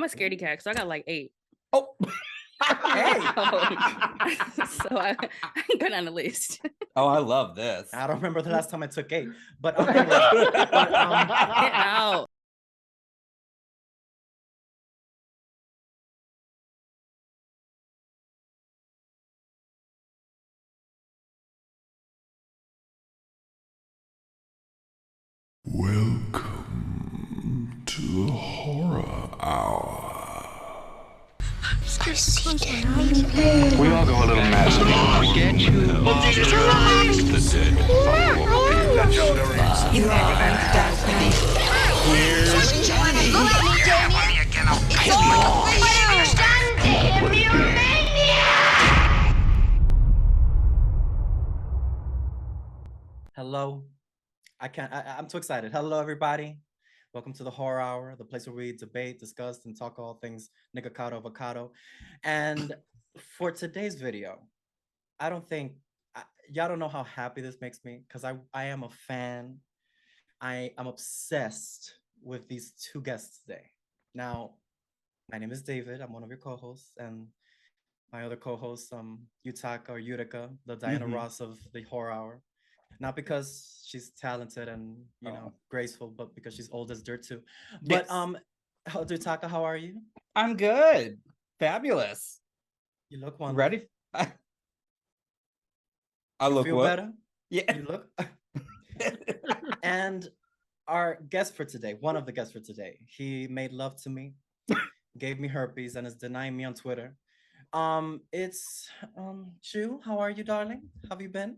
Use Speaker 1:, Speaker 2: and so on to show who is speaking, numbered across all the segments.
Speaker 1: I'm a scaredy cat, so I got like 8.
Speaker 2: Oh, hey.
Speaker 1: So I got on the list.
Speaker 2: Oh, I love this.
Speaker 3: I don't remember the last time I took 8, but anyway,
Speaker 1: Get out.
Speaker 4: Welcome to the Horror Hour.
Speaker 5: We all go a little mad sometimes. Get you the dead. Here's Johnny.
Speaker 3: hello. I'm too excited. Hello, everybody. Welcome to the Horror Hour, the place where we debate, discuss, and talk all things nigacado avocado. And for today's video, I don't think y'all don't know how happy this makes me because I am a fan. I am obsessed with these 2 guests today. Now, my name is David. I'm one of your co-hosts, and my other co-host, Yutaka or Yutaka, the Diana Ross of the Horror Hour. Not because she's talented and graceful, but because she's old as dirt too. But Yutaka, how are you?
Speaker 2: I'm good. Fabulous.
Speaker 3: You look wonderful.
Speaker 2: Ready? I look
Speaker 3: feel
Speaker 2: what?
Speaker 3: better?
Speaker 2: Yeah.
Speaker 3: You look. And our guest for today, one of the guests for today, he made love to me, gave me herpes, and is denying me on Twitter. It's Chu. How are you, darling? How have you been?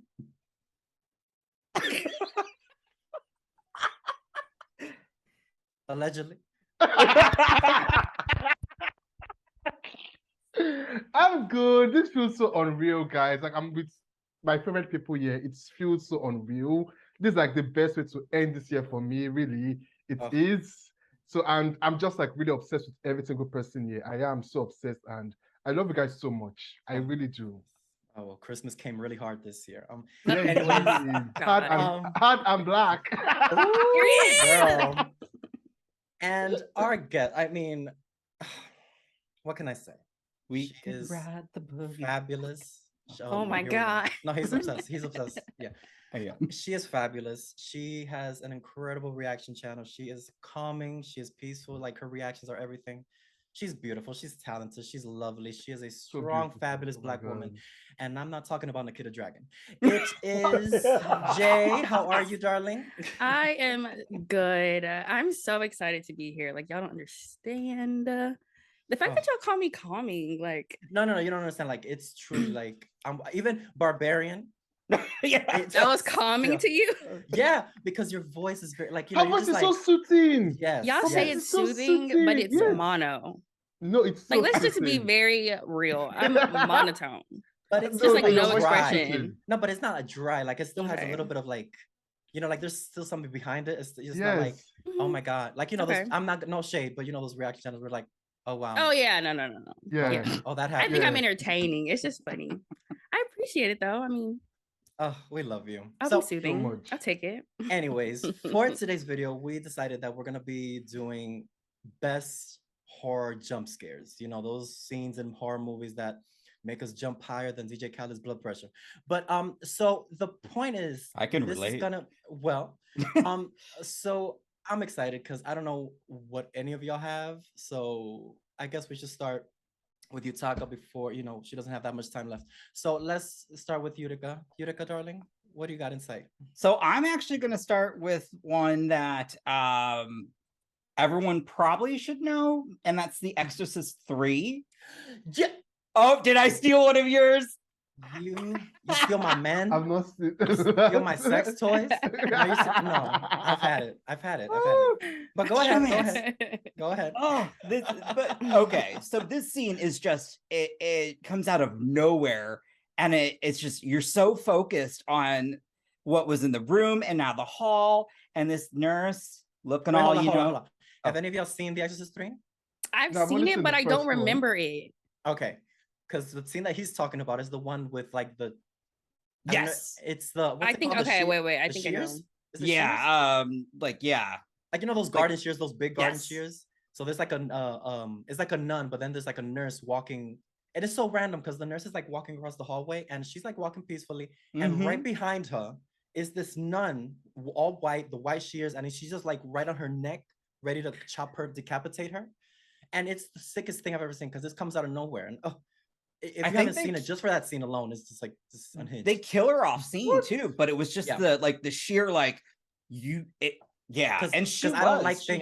Speaker 3: Allegedly.
Speaker 6: I'm good. This feels so unreal, guys. Like I'm with my favorite people here. It feels so unreal. This is like the best way to end this year for me, really. It is. So I'm just like really obsessed with every single person here. I am so obsessed and I love you guys so much. I really do.
Speaker 3: Oh well, Christmas came really hard this year.
Speaker 6: Anyways, hard and black.
Speaker 3: Girl. And our guest, I mean, what can I say?
Speaker 2: We
Speaker 3: is
Speaker 2: ride the boogie.
Speaker 3: Fabulous.
Speaker 1: Oh my God.
Speaker 3: No, he's obsessed. He's obsessed. Yeah.
Speaker 2: Oh, yeah.
Speaker 3: She is fabulous. She has an incredible reaction channel. She is calming. She is peaceful. Like her reactions are everything. She's beautiful. She's talented. She's lovely. She is a strong, fabulous Black woman. And I'm not talking about Nikita Dragon. It is Jay. How are you, darling?
Speaker 1: I am good. I'm so excited to be here. Like, y'all don't understand. The fact that y'all call me calming, like...
Speaker 3: No, you don't understand. Like, it's truly like, even barbarian.
Speaker 1: Yeah, that was calming to you.
Speaker 3: Yeah, because your voice is very like
Speaker 6: Her voice is so soothing.
Speaker 3: Yes,
Speaker 1: y'all say it's soothing, but it's mono.
Speaker 6: No, it's so
Speaker 1: like let's just be very real. I'm monotone,
Speaker 3: but it's
Speaker 1: just like no expression.
Speaker 3: No, but it's not a dry. Like it still has a little bit of like, like there's still something behind it. It's just not like, oh my god, like those, I'm not no shade, but those reaction channels were like, oh wow.
Speaker 1: Oh yeah, no.
Speaker 6: Yeah.
Speaker 3: Oh, that happened.
Speaker 1: I think I'm entertaining. It's just funny. I appreciate it though. I mean.
Speaker 3: Oh, we love you.
Speaker 1: I'll be soothing. So I'll take it.
Speaker 3: Anyways, for today's video, we decided that we're gonna be doing best horror jump scares. Those scenes in horror movies that make us jump higher than DJ Khaled's blood pressure. But so the point is,
Speaker 2: I can relate.
Speaker 3: So I'm excited because I don't know what any of y'all have. So I guess we should start with Yutaka before, she doesn't have that much time left. So let's start with Yutaka. Yutaka, darling, what do you got in sight?
Speaker 2: So I'm actually going to start with one that everyone probably should know, and that's The Exorcist 3.
Speaker 3: Yeah.
Speaker 2: Oh, did I steal one of yours?
Speaker 3: You steal my men?
Speaker 6: I've not
Speaker 3: steal my sex toys? No, I've had it. But go ahead.
Speaker 2: Oh, okay. So this scene is just, it comes out of nowhere. And it's just, you're so focused on what was in the room and now the hall and this nurse looking hold on.
Speaker 3: Have any of y'all seen The Exorcist 3?
Speaker 1: I've seen it, but I don't remember it.
Speaker 3: Okay. Because the scene that he's talking about is the one with like the
Speaker 2: yes,
Speaker 3: it's the
Speaker 1: I think okay, wait. I think
Speaker 3: shears?
Speaker 2: Yeah,
Speaker 3: like those garden shears, those big garden shears. So there's like it's like a nun, but then there's like a nurse walking. It is so random because the nurse is like walking across the hallway and she's like walking peacefully. And right behind her is this nun, all white, the white shears, and she's just like right on her neck, ready to chop her, decapitate her. And it's the sickest thing I've ever seen because this comes out of nowhere. And if you haven't seen it, just for that scene alone, it's just like just unhinged.
Speaker 2: They kill her off scene too, but it was just the sheer like and she
Speaker 3: I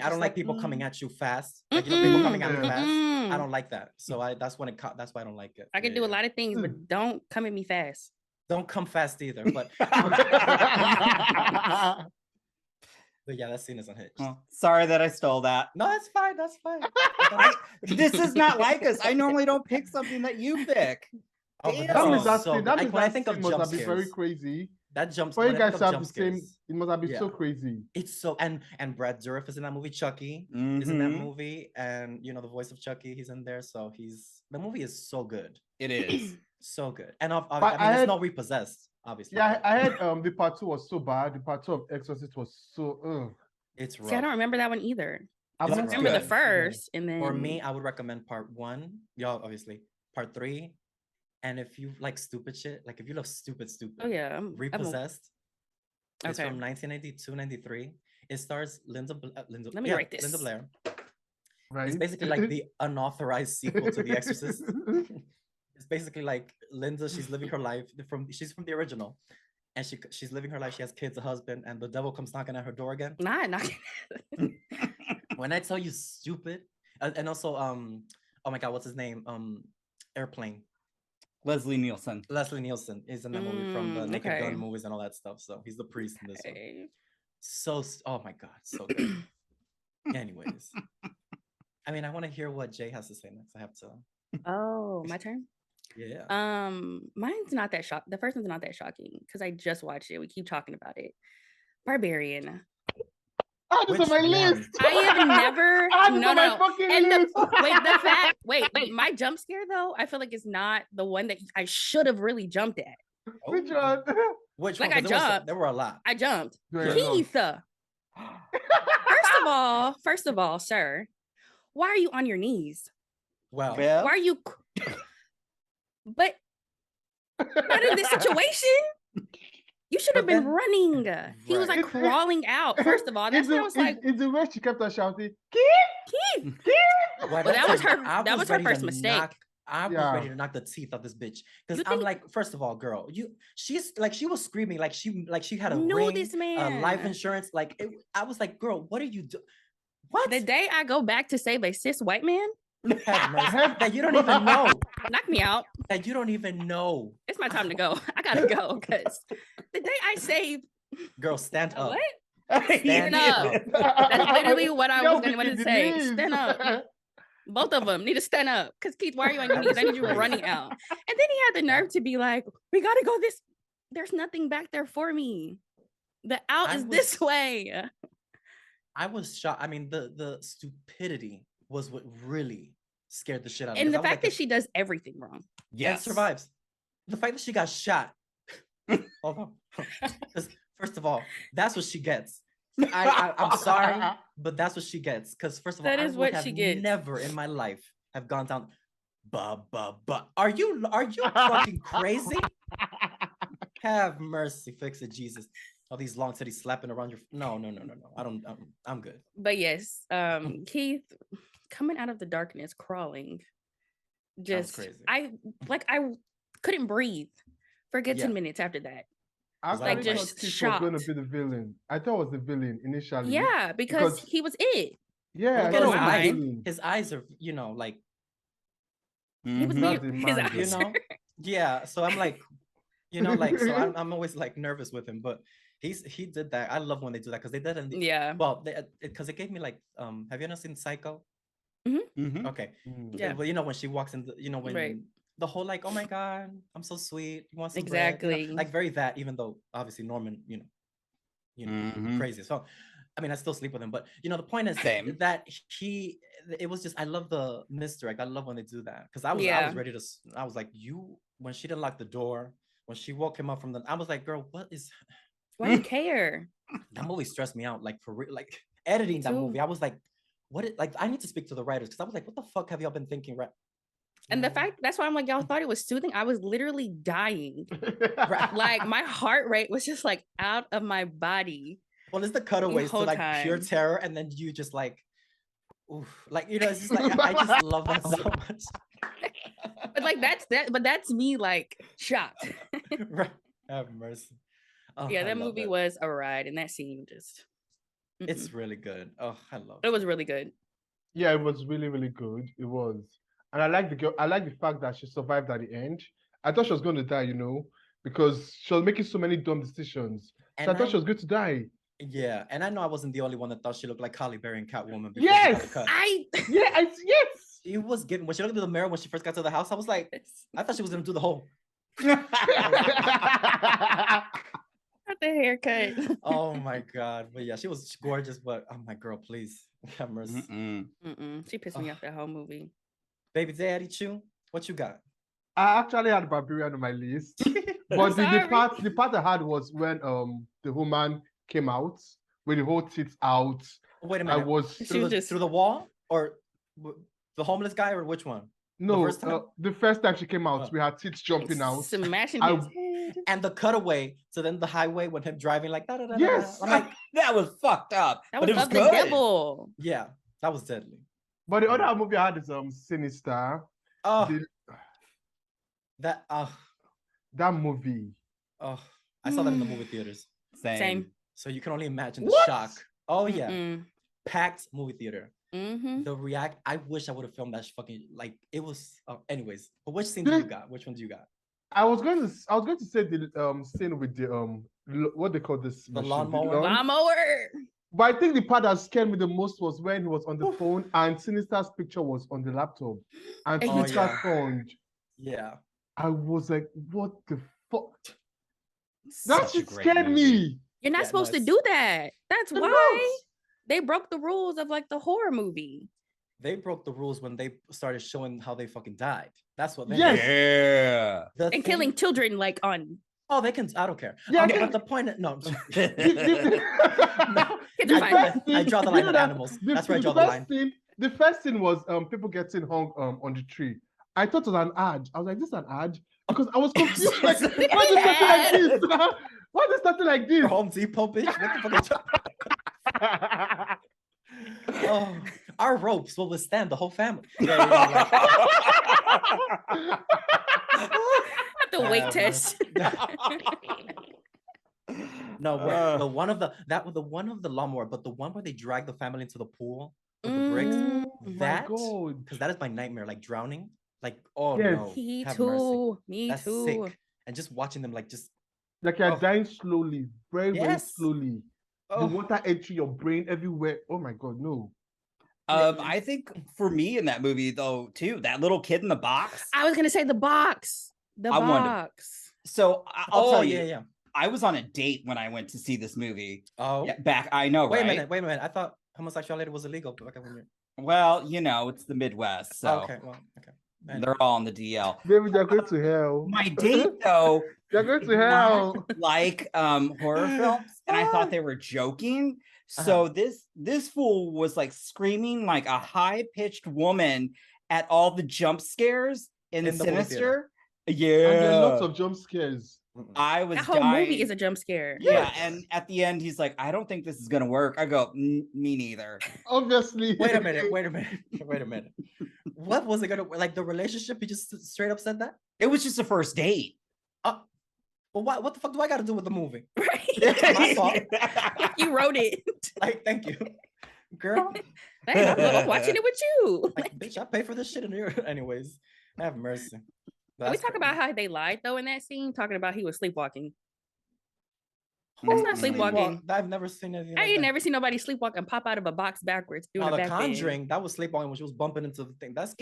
Speaker 3: don't like people coming at you fast. Like, people coming at me fast. I don't like that. So that's why I don't like it.
Speaker 1: I can do a lot of things, but don't come at me fast.
Speaker 3: Don't come fast either. But but yeah, that scene is unhinged.
Speaker 2: Well, sorry that I stole that.
Speaker 3: No, that's fine. That's fine.
Speaker 2: This is not like us. I normally don't pick something that you pick.
Speaker 6: That means that scene must have been very
Speaker 3: scares.
Speaker 6: crazy.
Speaker 3: That jumps.
Speaker 6: For you guys to have the same, it must have been so crazy.
Speaker 3: It's so and Brad Dourif is in that movie. Chucky is in that movie, and you know the voice of Chucky, he's in there. So the movie is so good.
Speaker 2: It is
Speaker 3: so good, and it's not repossessed, obviously.
Speaker 6: Yeah, I heard the part 2 was so bad. The part 2 of Exorcist was so.
Speaker 3: It's rough.
Speaker 1: See, I don't remember that one either.
Speaker 6: I
Speaker 1: remember the first, and then
Speaker 3: for me, I would recommend part 1. Y'all, obviously, part 3. And if you like stupid shit, like if you love stupid,
Speaker 1: oh yeah,
Speaker 3: Repossessed. It's from 1992, 93. It stars Linda.
Speaker 1: Let me write this.
Speaker 3: Linda Blair.
Speaker 6: Right.
Speaker 3: It's basically like the unauthorized sequel to The Exorcist. It's basically like Linda. She's living her life she's from the original, and she's living her life. She has kids, a husband, and the devil comes knocking at her door again.
Speaker 1: Not knocking.
Speaker 3: When I tell you stupid, and also oh my god, what's his name? Airplane.
Speaker 2: Leslie Nielsen
Speaker 3: is in that movie from the Naked Gun movies and all that stuff. So he's the priest in this one. So, oh my god, so good. Anyways, I mean, I want to hear what Jay has to say next. I have to.
Speaker 1: Oh, my turn.
Speaker 3: Yeah.
Speaker 1: Mine's not that shock. The first one's not that shocking because I just watched it. We keep talking about it. Barbarian.
Speaker 6: Oh, this is on my list.
Speaker 1: I have never.
Speaker 6: Wait,
Speaker 1: my jump scare though, I feel like it's not the one that I should have really jumped at.
Speaker 6: Which one?
Speaker 3: Which
Speaker 1: like
Speaker 3: one?
Speaker 1: I jumped.
Speaker 3: There were a lot.
Speaker 1: I jumped.
Speaker 6: Yeah,
Speaker 1: Keith. First of all, sir, why are you on your knees?
Speaker 3: Well,
Speaker 1: why are you? But not in this situation. You should have been running. He was like crawling out. First of all, that's what I was like.
Speaker 6: It's the way she kept on shouting, Keith!
Speaker 1: Well, that was her first mistake.
Speaker 3: I was ready to knock the teeth off this bitch because I'm like, first of all, girl, she's like, she was screaming like she had a ring,
Speaker 1: this man.
Speaker 3: Life insurance. Like I was like, girl, what are you doing? What?
Speaker 1: The day I go back to save a cis white man,
Speaker 3: that you don't even know.
Speaker 1: Knock me out.
Speaker 3: That you don't even know.
Speaker 1: It's my time to go. I gotta go because the day I saved.
Speaker 3: Girl, stand up.
Speaker 1: What? Stand up. That's literally what I was going to say. Stand up. Both of them need to stand up. Because Keith, why are you on your knees? I need you running out. And then he had the nerve to be like, we gotta go this. There's nothing back there for me. The out is this way.
Speaker 3: I was shocked. I mean, the stupidity was what really scared the shit out of me.
Speaker 1: And the fact that she does everything wrong.
Speaker 3: And survives. The fact that she got shot. First of all, that's what she gets. I'm sorry, but that's what she gets. Because first of all,
Speaker 1: that is what she gets.
Speaker 3: Never in my life have gone down. Are you fucking crazy? Have mercy, fix it, Jesus. All these long titties slapping around your. No. I'm good.
Speaker 1: But yes, Keith coming out of the darkness, crawling. Just crazy. I couldn't breathe for a good 10 minutes after that.
Speaker 6: I was just shocked. Was going to be the villain. I thought it was the villain initially.
Speaker 1: Yeah, because he was it.
Speaker 6: Yeah,
Speaker 3: his eyes are, like
Speaker 1: he was weird. His eyes
Speaker 3: Yeah. So I'm like, so I'm always like nervous with him, but he did that. I love when they do that because they did it. Well, because it gave me like, have you ever seen Psycho?
Speaker 1: Mm-hmm.
Speaker 3: Okay. Yeah. Well, when she walks in, when the whole like, oh my god, I'm so sweet. You want some bread? Like very that. Even though obviously Norman, crazy. So, I mean, I still sleep with him, but the point is that it was just I love the misdirect. I love when they do that because I was ready to. I was like, when she didn't lock the door, when she woke him up from I was like, girl, what is?
Speaker 1: Why do you care?
Speaker 3: That movie stressed me out. Like for real, like editing that movie, I was like, like I need to speak to the writers because I was like, what the fuck have y'all been thinking, right?
Speaker 1: And the fact that's why I'm like, y'all thought it was soothing. I was literally dying. Like my heart rate was just like out of my body.
Speaker 3: Well, it's the cutaways to like pure terror, and then you just like, oof, like it's just like I just love that so much.
Speaker 1: But like that's me like shocked.
Speaker 3: Right. Have mercy. Oh,
Speaker 1: yeah, that movie was a ride, and that scene just
Speaker 3: it's really good. Oh, I love it.
Speaker 1: It was really good.
Speaker 6: Yeah, it was really, really good. It was. And I like the girl. I like the fact that she survived at the end. I thought she was going to die, because she was making so many dumb decisions. So I thought she was going to die.
Speaker 3: Yeah, and I know I wasn't the only one that thought she looked like Halle Berry and Catwoman.
Speaker 6: Yes, yes.
Speaker 3: She was getting when she looked in the mirror when she first got to the house. I was like, I thought she was going to do the whole.
Speaker 1: Not the haircut.
Speaker 3: Oh my god! But yeah, she was gorgeous. But oh my girl, please have mercy.
Speaker 1: She pissed me off that whole movie.
Speaker 3: Baby Daddy Chew, what you got?
Speaker 6: I actually had Barbarian on my list, but the part I had was when the woman came out with the whole tits out.
Speaker 3: Wait a minute.
Speaker 6: I was
Speaker 3: through the wall or the homeless guy or which one?
Speaker 6: No, the first time she came out, we had tits jumping out,
Speaker 1: smashing his head,
Speaker 3: and the cutaway to then the highway when him driving like da da da.
Speaker 6: Yes,
Speaker 3: I'm like
Speaker 2: that was fucked up.
Speaker 1: That was, of the devil.
Speaker 3: Yeah, that was deadly.
Speaker 6: But the other movie I had is Sinister.
Speaker 3: Oh, that
Speaker 6: movie.
Speaker 3: Oh, I saw that in the movie theaters.
Speaker 1: Same.
Speaker 3: So you can only imagine the shock. Oh yeah, packed movie theater. The react. I wish I would have filmed that fucking like it was. Anyways, but which scene do you got? Which one do you got?
Speaker 6: I was going to say the scene with the what they call this?
Speaker 3: The lawnmower.
Speaker 1: Lawnmower.
Speaker 6: But I think the part that scared me the most was when he was on the phone and Sinister's picture was on the laptop, and Sinister's phone.
Speaker 3: Yeah.
Speaker 6: I was like, what the fuck? That shit scared
Speaker 2: movie.
Speaker 6: me.
Speaker 1: You're not supposed to do that. That's why they broke the rules of like the horror movie.
Speaker 3: They broke the rules when they started showing how they fucking died. That's what they
Speaker 2: did.
Speaker 1: Yeah. And killing children like on.
Speaker 3: Oh, they can. I don't care.
Speaker 6: Yeah,
Speaker 3: but the point. No.
Speaker 1: No.
Speaker 3: I draw the line at animals. That's where I draw the line.
Speaker 6: The first thing was people getting hung on the tree. I thought it was an ad. I was like, this is an ad? Because I was confused. Like, why is it like this? Why is it starting like this?
Speaker 3: Home Depot, bitch. What the fuck? Oh, our ropes will withstand the whole family.
Speaker 1: The weight test.
Speaker 3: No, the one of the lawnmower, but the one where they drag the family into the pool with the bricks. That because that is my nightmare, like drowning. Like, oh no.
Speaker 1: Me too.
Speaker 3: That's sick. And just watching them like
Speaker 6: you're dying slowly, very slowly. The water entering your brain everywhere. Oh my god, no.
Speaker 2: I think for me in that movie though too, that little kid in the box.
Speaker 1: I was gonna say the box.
Speaker 2: So I'll tell you.
Speaker 3: Yeah.
Speaker 2: I was on a date when I went to see this movie.
Speaker 3: Oh,
Speaker 2: back. I know.
Speaker 3: Wait
Speaker 2: right?
Speaker 3: a minute. I thought homosexuality was illegal.
Speaker 2: Well, it's the Midwest, so
Speaker 3: okay.
Speaker 2: They're all on the DL.
Speaker 6: Maybe they're going to hell.
Speaker 2: My date though,
Speaker 6: they're going to hell.
Speaker 2: Like horror films, and I thought they were joking. So this fool was like screaming like a high-pitched woman at all the jump scares in Sinister. Yeah,
Speaker 6: and there are lots of jump scares.
Speaker 2: I was
Speaker 1: that whole movie is a jump scare.
Speaker 2: Yeah, and at the end he's like, I don't think this is gonna work. I go, me neither.
Speaker 6: Obviously.
Speaker 3: Wait a minute. What was it gonna like the relationship? He just straight up said that?
Speaker 2: It was just a first date.
Speaker 3: Well, what the fuck do I got to do with the movie?
Speaker 1: Right.
Speaker 3: My fault.
Speaker 1: You wrote it.
Speaker 3: Like, thank you, girl.
Speaker 1: I'm watching it with you.
Speaker 3: Like, bitch, I pay for this shit in here. Anyways, have mercy.
Speaker 1: Can we talk about how they lied though in that scene? Talking about he was sleepwalking. That's not sleepwalking.
Speaker 3: I've never seen anything.
Speaker 1: I ain't never seen nobody sleepwalk and pop out of a box backwards.
Speaker 3: The Conjuring, that was sleepwalking when she was bumping into the thing. That's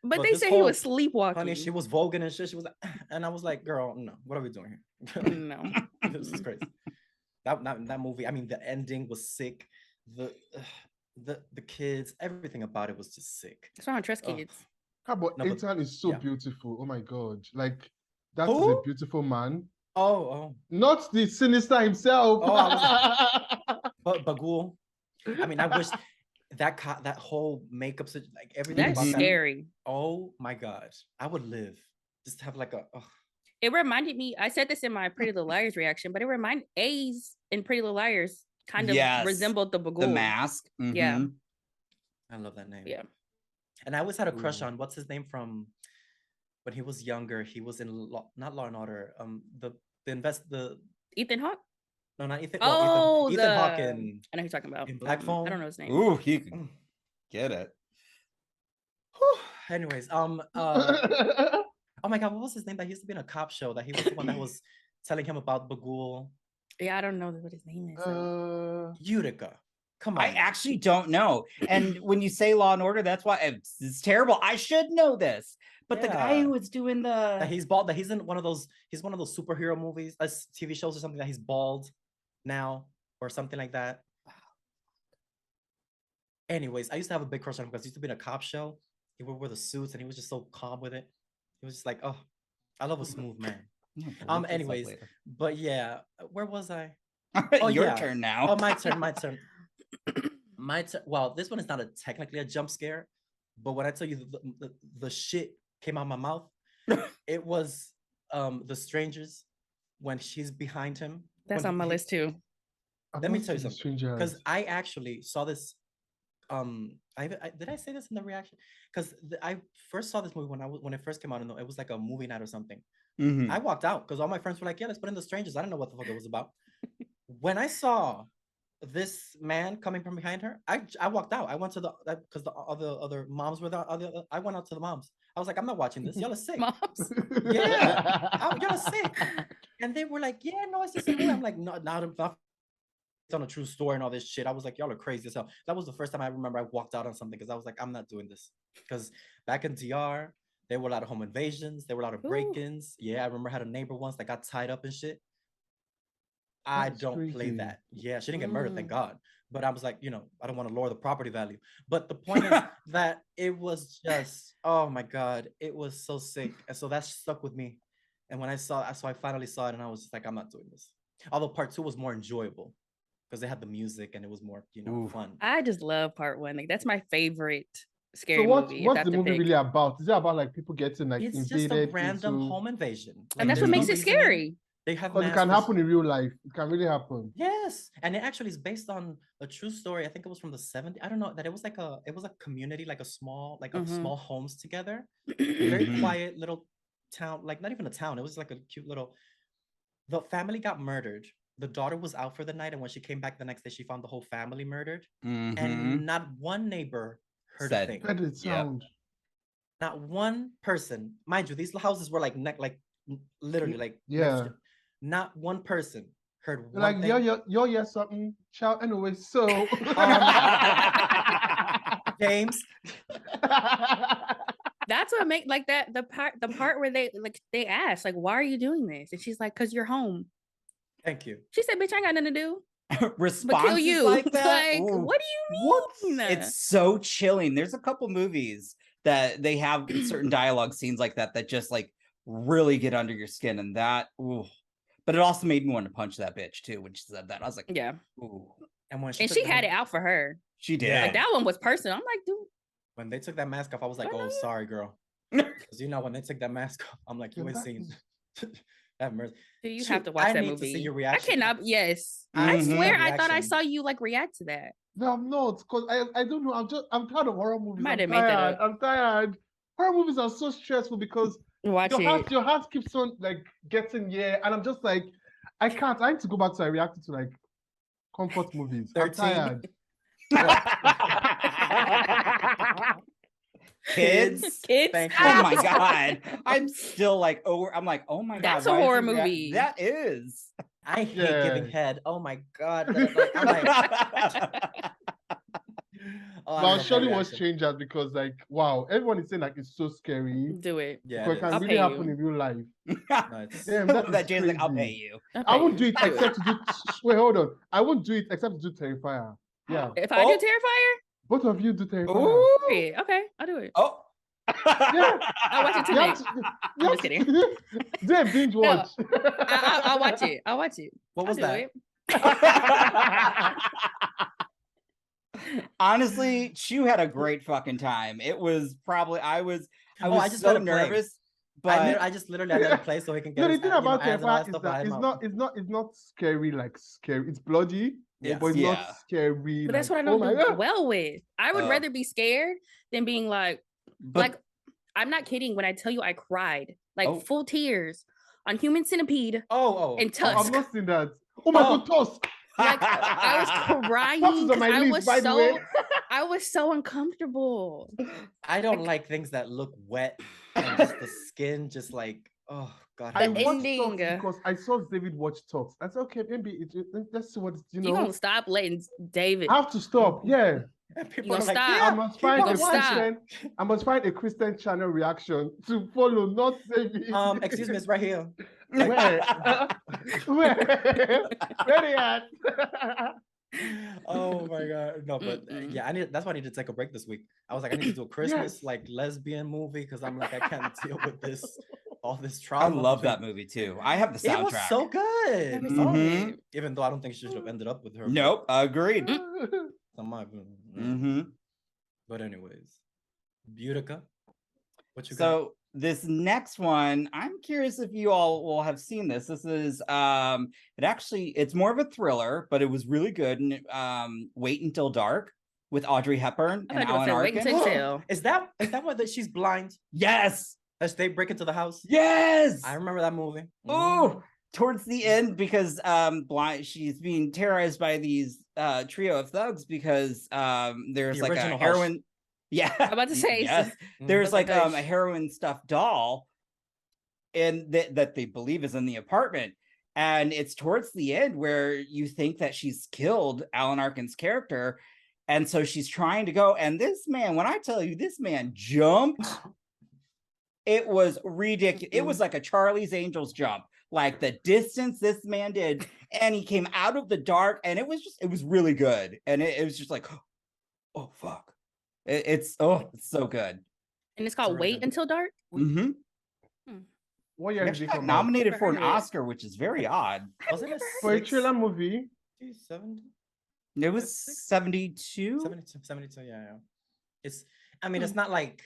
Speaker 1: but they said he was sleepwalking.
Speaker 3: Honey, she was voguing and shit. She was, and I was like, girl, no, what are we doing here?
Speaker 1: No,
Speaker 3: this is crazy. That movie. I mean, the ending was sick. The kids, everything about it was just sick.
Speaker 1: That's why I don't trust kids.
Speaker 6: But Ethan is so beautiful. Oh my god, like that is a beautiful man. Not the Sinister himself.
Speaker 3: But Bagul. I mean, I wish that whole makeup, like everything
Speaker 1: That's
Speaker 3: about that.
Speaker 1: scary.
Speaker 3: Oh my God, I would live just to have like a.
Speaker 1: It reminded me. I said this in my Pretty Little Liars reaction, but it reminded A's in Pretty Little Liars kind of resembled the Bagul.
Speaker 2: The mask.
Speaker 1: Yeah.
Speaker 3: I love that name.
Speaker 1: Yeah.
Speaker 3: And I always had a crush on what's his name from when he was younger. He was in not Law and Order. The
Speaker 1: Ethan Hawke.
Speaker 3: No, not Ethan.
Speaker 1: Oh,
Speaker 3: Ethan Hawke in.
Speaker 1: I know who you're talking about.
Speaker 3: In Black Phone.
Speaker 1: I don't know his name.
Speaker 2: Ooh, he can get it.
Speaker 3: Anyways, oh my God, what was his name? That he used to be in a cop show. That he was the one that was telling him about Bagul.
Speaker 1: Yeah, I don't know what his name is.
Speaker 3: Yutaka. Come on.
Speaker 2: I actually don't know. And when you say Law and Order, that's why it's terrible. I should know this. But the guy who was doing that
Speaker 3: he's bald, that he's in one of those superhero movies, TV shows or something, that he's bald now or something like that. Anyways, I used to have a big crush on him because he used to be in a cop show. He would wear the suits and he was just so calm with it. He was just like, oh, I love a smooth man. Anyways, but yeah, where was I?
Speaker 2: Oh, your turn now.
Speaker 3: Oh, my turn. Well, this one is not technically a jump scare, but when I tell you the shit came out of my mouth, it was The Strangers when she's behind him.
Speaker 1: That's on my list too.
Speaker 3: Let me tell you something, because I actually saw this. Did I say this in the reaction? Because I first saw this movie when it first came out, and it was like a movie night or something. I walked out because all my friends were like, "Yeah, let's put in The Strangers." I don't know what the fuck it was about. When I saw this man coming from behind her, I walked out. I went to because the other moms were there. I went out to the moms. I was like, I'm not watching this. Y'all are sick.
Speaker 1: Moms?
Speaker 3: Yeah, y'all are sick. And they were like, yeah, no, it's just a movie. I'm like, no, not it's on a true story and all this shit. I was like, y'all are crazy as hell. That was the first time I remember I walked out on something because I was like, I'm not doing this. Because back in DR, there were a lot of home invasions. There were a lot of break-ins. Yeah, I remember I had a neighbor once that got tied up and shit. I don't play that. Yeah, she didn't get murdered, thank God. But I was like, I don't want to lower the property value. But the point is that it was just, oh my God, it was so sick. And so that stuck with me. And when I finally saw it and I was just like, I'm not doing this. Although part 2 was more enjoyable because they had the music and it was more, fun.
Speaker 1: I just love part 1. Like, that's my favorite scary movie.
Speaker 6: What's the movie really about? Is it about like people getting like
Speaker 3: it's
Speaker 6: invaded?
Speaker 3: It's just a random home invasion. Like,
Speaker 1: and that's what makes it scary.
Speaker 3: They have
Speaker 6: because it can happen in real life. It can really happen.
Speaker 3: Yes, and it actually is based on a true story. I think it was from the 70s. I don't know, that it was a community, like a small small homes together. Very quiet little town, like not even a town. It was like a cute little. The family got murdered. The daughter was out for the night, and when she came back the next day, she found the whole family murdered, and not one neighbor heard a thing.
Speaker 6: Heard it sound.
Speaker 3: Not one person, mind you. These houses were like literally like not one person heard one
Speaker 6: like
Speaker 3: thing.
Speaker 6: yo, something, child. Anyway, so
Speaker 3: James.
Speaker 1: That's what make like that the part where they ask like, why are you doing this? And she's like, because you're home.
Speaker 3: Thank you.
Speaker 1: She said, bitch, I ain't got nothing to do.
Speaker 2: Responses
Speaker 1: but kill you.
Speaker 2: like that.
Speaker 1: Like, what do you mean?
Speaker 2: It's so chilling. There's a couple movies that they have certain dialogue scenes like that just like really get under your skin, and that. Ooh. But it also made me want to punch that bitch too when she said that. I was like,
Speaker 1: yeah.
Speaker 2: Ooh.
Speaker 3: And when
Speaker 1: she had it out for her.
Speaker 2: She did.
Speaker 1: Like, that one was personal. I'm like, dude.
Speaker 3: When they took that mask off, I was like, oh, sorry, girl. Because when they took that mask off, I'm like, you ain't seen. Have mercy.
Speaker 1: You have to watch that movie.
Speaker 3: To see your reaction.
Speaker 1: I cannot. Yes, I swear. I thought I saw you like react to that.
Speaker 6: No, I'm not, because I don't know. I'm tired of horror movies.
Speaker 1: Might have made that up.
Speaker 6: I'm tired. Horror movies are so stressful because your heart keeps on like getting and I'm just like, I can't. I need to go back to reacting to like comfort movies. 13. I'm tired.
Speaker 2: Kids. Oh my God. I'm still like, I'm like, oh my God.
Speaker 1: That's a horror movie.
Speaker 2: That is.
Speaker 3: I hate giving head. Oh my God. I'm like,
Speaker 6: I'll surely watch Strangers because like, wow, everyone is saying like it's so scary.
Speaker 1: Do it.
Speaker 3: Yeah.
Speaker 6: Because it can really happen in real life.
Speaker 2: Damn, that Jay's like, I'll pay you.
Speaker 6: I won't do it except to do wait, hold on. I won't do it except to do Terrifier. Yeah.
Speaker 1: If I do Terrifier?
Speaker 6: Both of you do Terrifier.
Speaker 1: Ooh. Okay, I'll do it.
Speaker 2: Oh.
Speaker 1: Yeah. I'll watch it tonight. I'm just kidding.
Speaker 6: Then binge watch.
Speaker 1: No, I'll watch it. I'll watch it.
Speaker 3: What was that?
Speaker 2: Honestly, Chu had a great fucking time. It was probably I was
Speaker 3: I just
Speaker 2: so
Speaker 3: let it play.
Speaker 2: nervous, but
Speaker 3: I just literally let it play so he can get
Speaker 6: No, the
Speaker 3: his,
Speaker 6: thing
Speaker 3: you know,
Speaker 6: about
Speaker 3: hands and all
Speaker 6: Kefa
Speaker 3: that
Speaker 6: is
Speaker 3: stuff.
Speaker 6: that it's not scary like scary. It's bloody,
Speaker 3: Yeah.
Speaker 6: but it's
Speaker 2: Yeah.
Speaker 6: not scary.
Speaker 1: But that's what I
Speaker 6: like,
Speaker 1: don't
Speaker 6: oh my
Speaker 1: do
Speaker 6: God.
Speaker 1: well with. I would
Speaker 2: Oh.
Speaker 1: rather be scared than being like I'm not kidding when I tell you I cried like full tears on Human Centipede and Tusk.
Speaker 6: I've not seen that. Oh my God, Tusk!
Speaker 1: Like I was crying
Speaker 6: Tusk is on
Speaker 1: because
Speaker 6: my
Speaker 1: I
Speaker 6: list,
Speaker 1: was
Speaker 6: by the way.
Speaker 1: I was so uncomfortable.
Speaker 3: I don't like things that look wet and just the skin just like, oh God.
Speaker 6: I
Speaker 1: The
Speaker 6: watched
Speaker 1: ending.
Speaker 6: Tusk because I saw Zzavid watch Tusk. I said, okay, maybe let's see what you know.
Speaker 1: You gonna stop letting David?
Speaker 6: I have to stop. Yeah.
Speaker 3: And
Speaker 1: You
Speaker 3: people
Speaker 1: gonna
Speaker 3: are like,
Speaker 1: stop?
Speaker 3: yeah,
Speaker 6: I must
Speaker 3: keep
Speaker 6: find
Speaker 3: on
Speaker 6: a
Speaker 3: watching.
Speaker 6: Christian. I must find a Christian channel reaction to follow, not Zzavid.
Speaker 3: Excuse me, it's right here.
Speaker 6: Where? Where they at?
Speaker 3: Oh my God. No, but yeah, that's why I need to take a break this week. I was like, I need to do a Christmas like lesbian movie because I'm like, I can't deal with this, all this
Speaker 2: I
Speaker 3: trauma.
Speaker 2: love that movie too. I have the soundtrack.
Speaker 3: It was so good.
Speaker 1: Never saw
Speaker 2: Mhm.
Speaker 1: it.
Speaker 3: Even though I don't think she should have ended up with her.
Speaker 2: Nope, agreed.
Speaker 3: But anyways, Yutaka, what you got?
Speaker 2: So this next one, I'm curious if you all will have seen this. This is it's more of a thriller, but it was really good. And Wait Until Dark with Audrey Hepburn and Alan
Speaker 1: Wait
Speaker 2: Arkin.
Speaker 1: until tell.
Speaker 3: Is that what that she's blind
Speaker 2: Yes.
Speaker 3: as they break into the house?
Speaker 2: Yes.
Speaker 3: I remember that movie.
Speaker 2: Oh, towards the end, because she's being terrorized by these trio of thugs because there's
Speaker 3: The
Speaker 2: like a
Speaker 3: original
Speaker 2: heroin.
Speaker 3: Hush.
Speaker 2: Yeah,
Speaker 1: I'm about to say,
Speaker 2: yes.
Speaker 3: Mhm.
Speaker 2: There's like
Speaker 1: Hush.
Speaker 2: a heroin stuffed doll, and that they believe is in the apartment. And it's towards the end where you think that she's killed Alan Arkin's character, and so she's trying to go. And this man, when I tell you, this man jumped. It was ridiculous. It was like a Charlie's Angels jump, like the distance this man did. And he came out of the dark, and it was really good. And it was just like, oh, fuck. It's so good.
Speaker 1: And it's called Wait Until Dark.
Speaker 2: Mm-hmm.
Speaker 6: What year did
Speaker 2: Actually
Speaker 6: it
Speaker 2: got
Speaker 6: come out?
Speaker 2: nominated for an
Speaker 1: Never heard of it.
Speaker 2: Oscar, which is very odd.
Speaker 3: Wasn't it
Speaker 6: For a thriller movie?
Speaker 3: 70?
Speaker 2: It was 72.
Speaker 3: 72, yeah. I mean, it's not like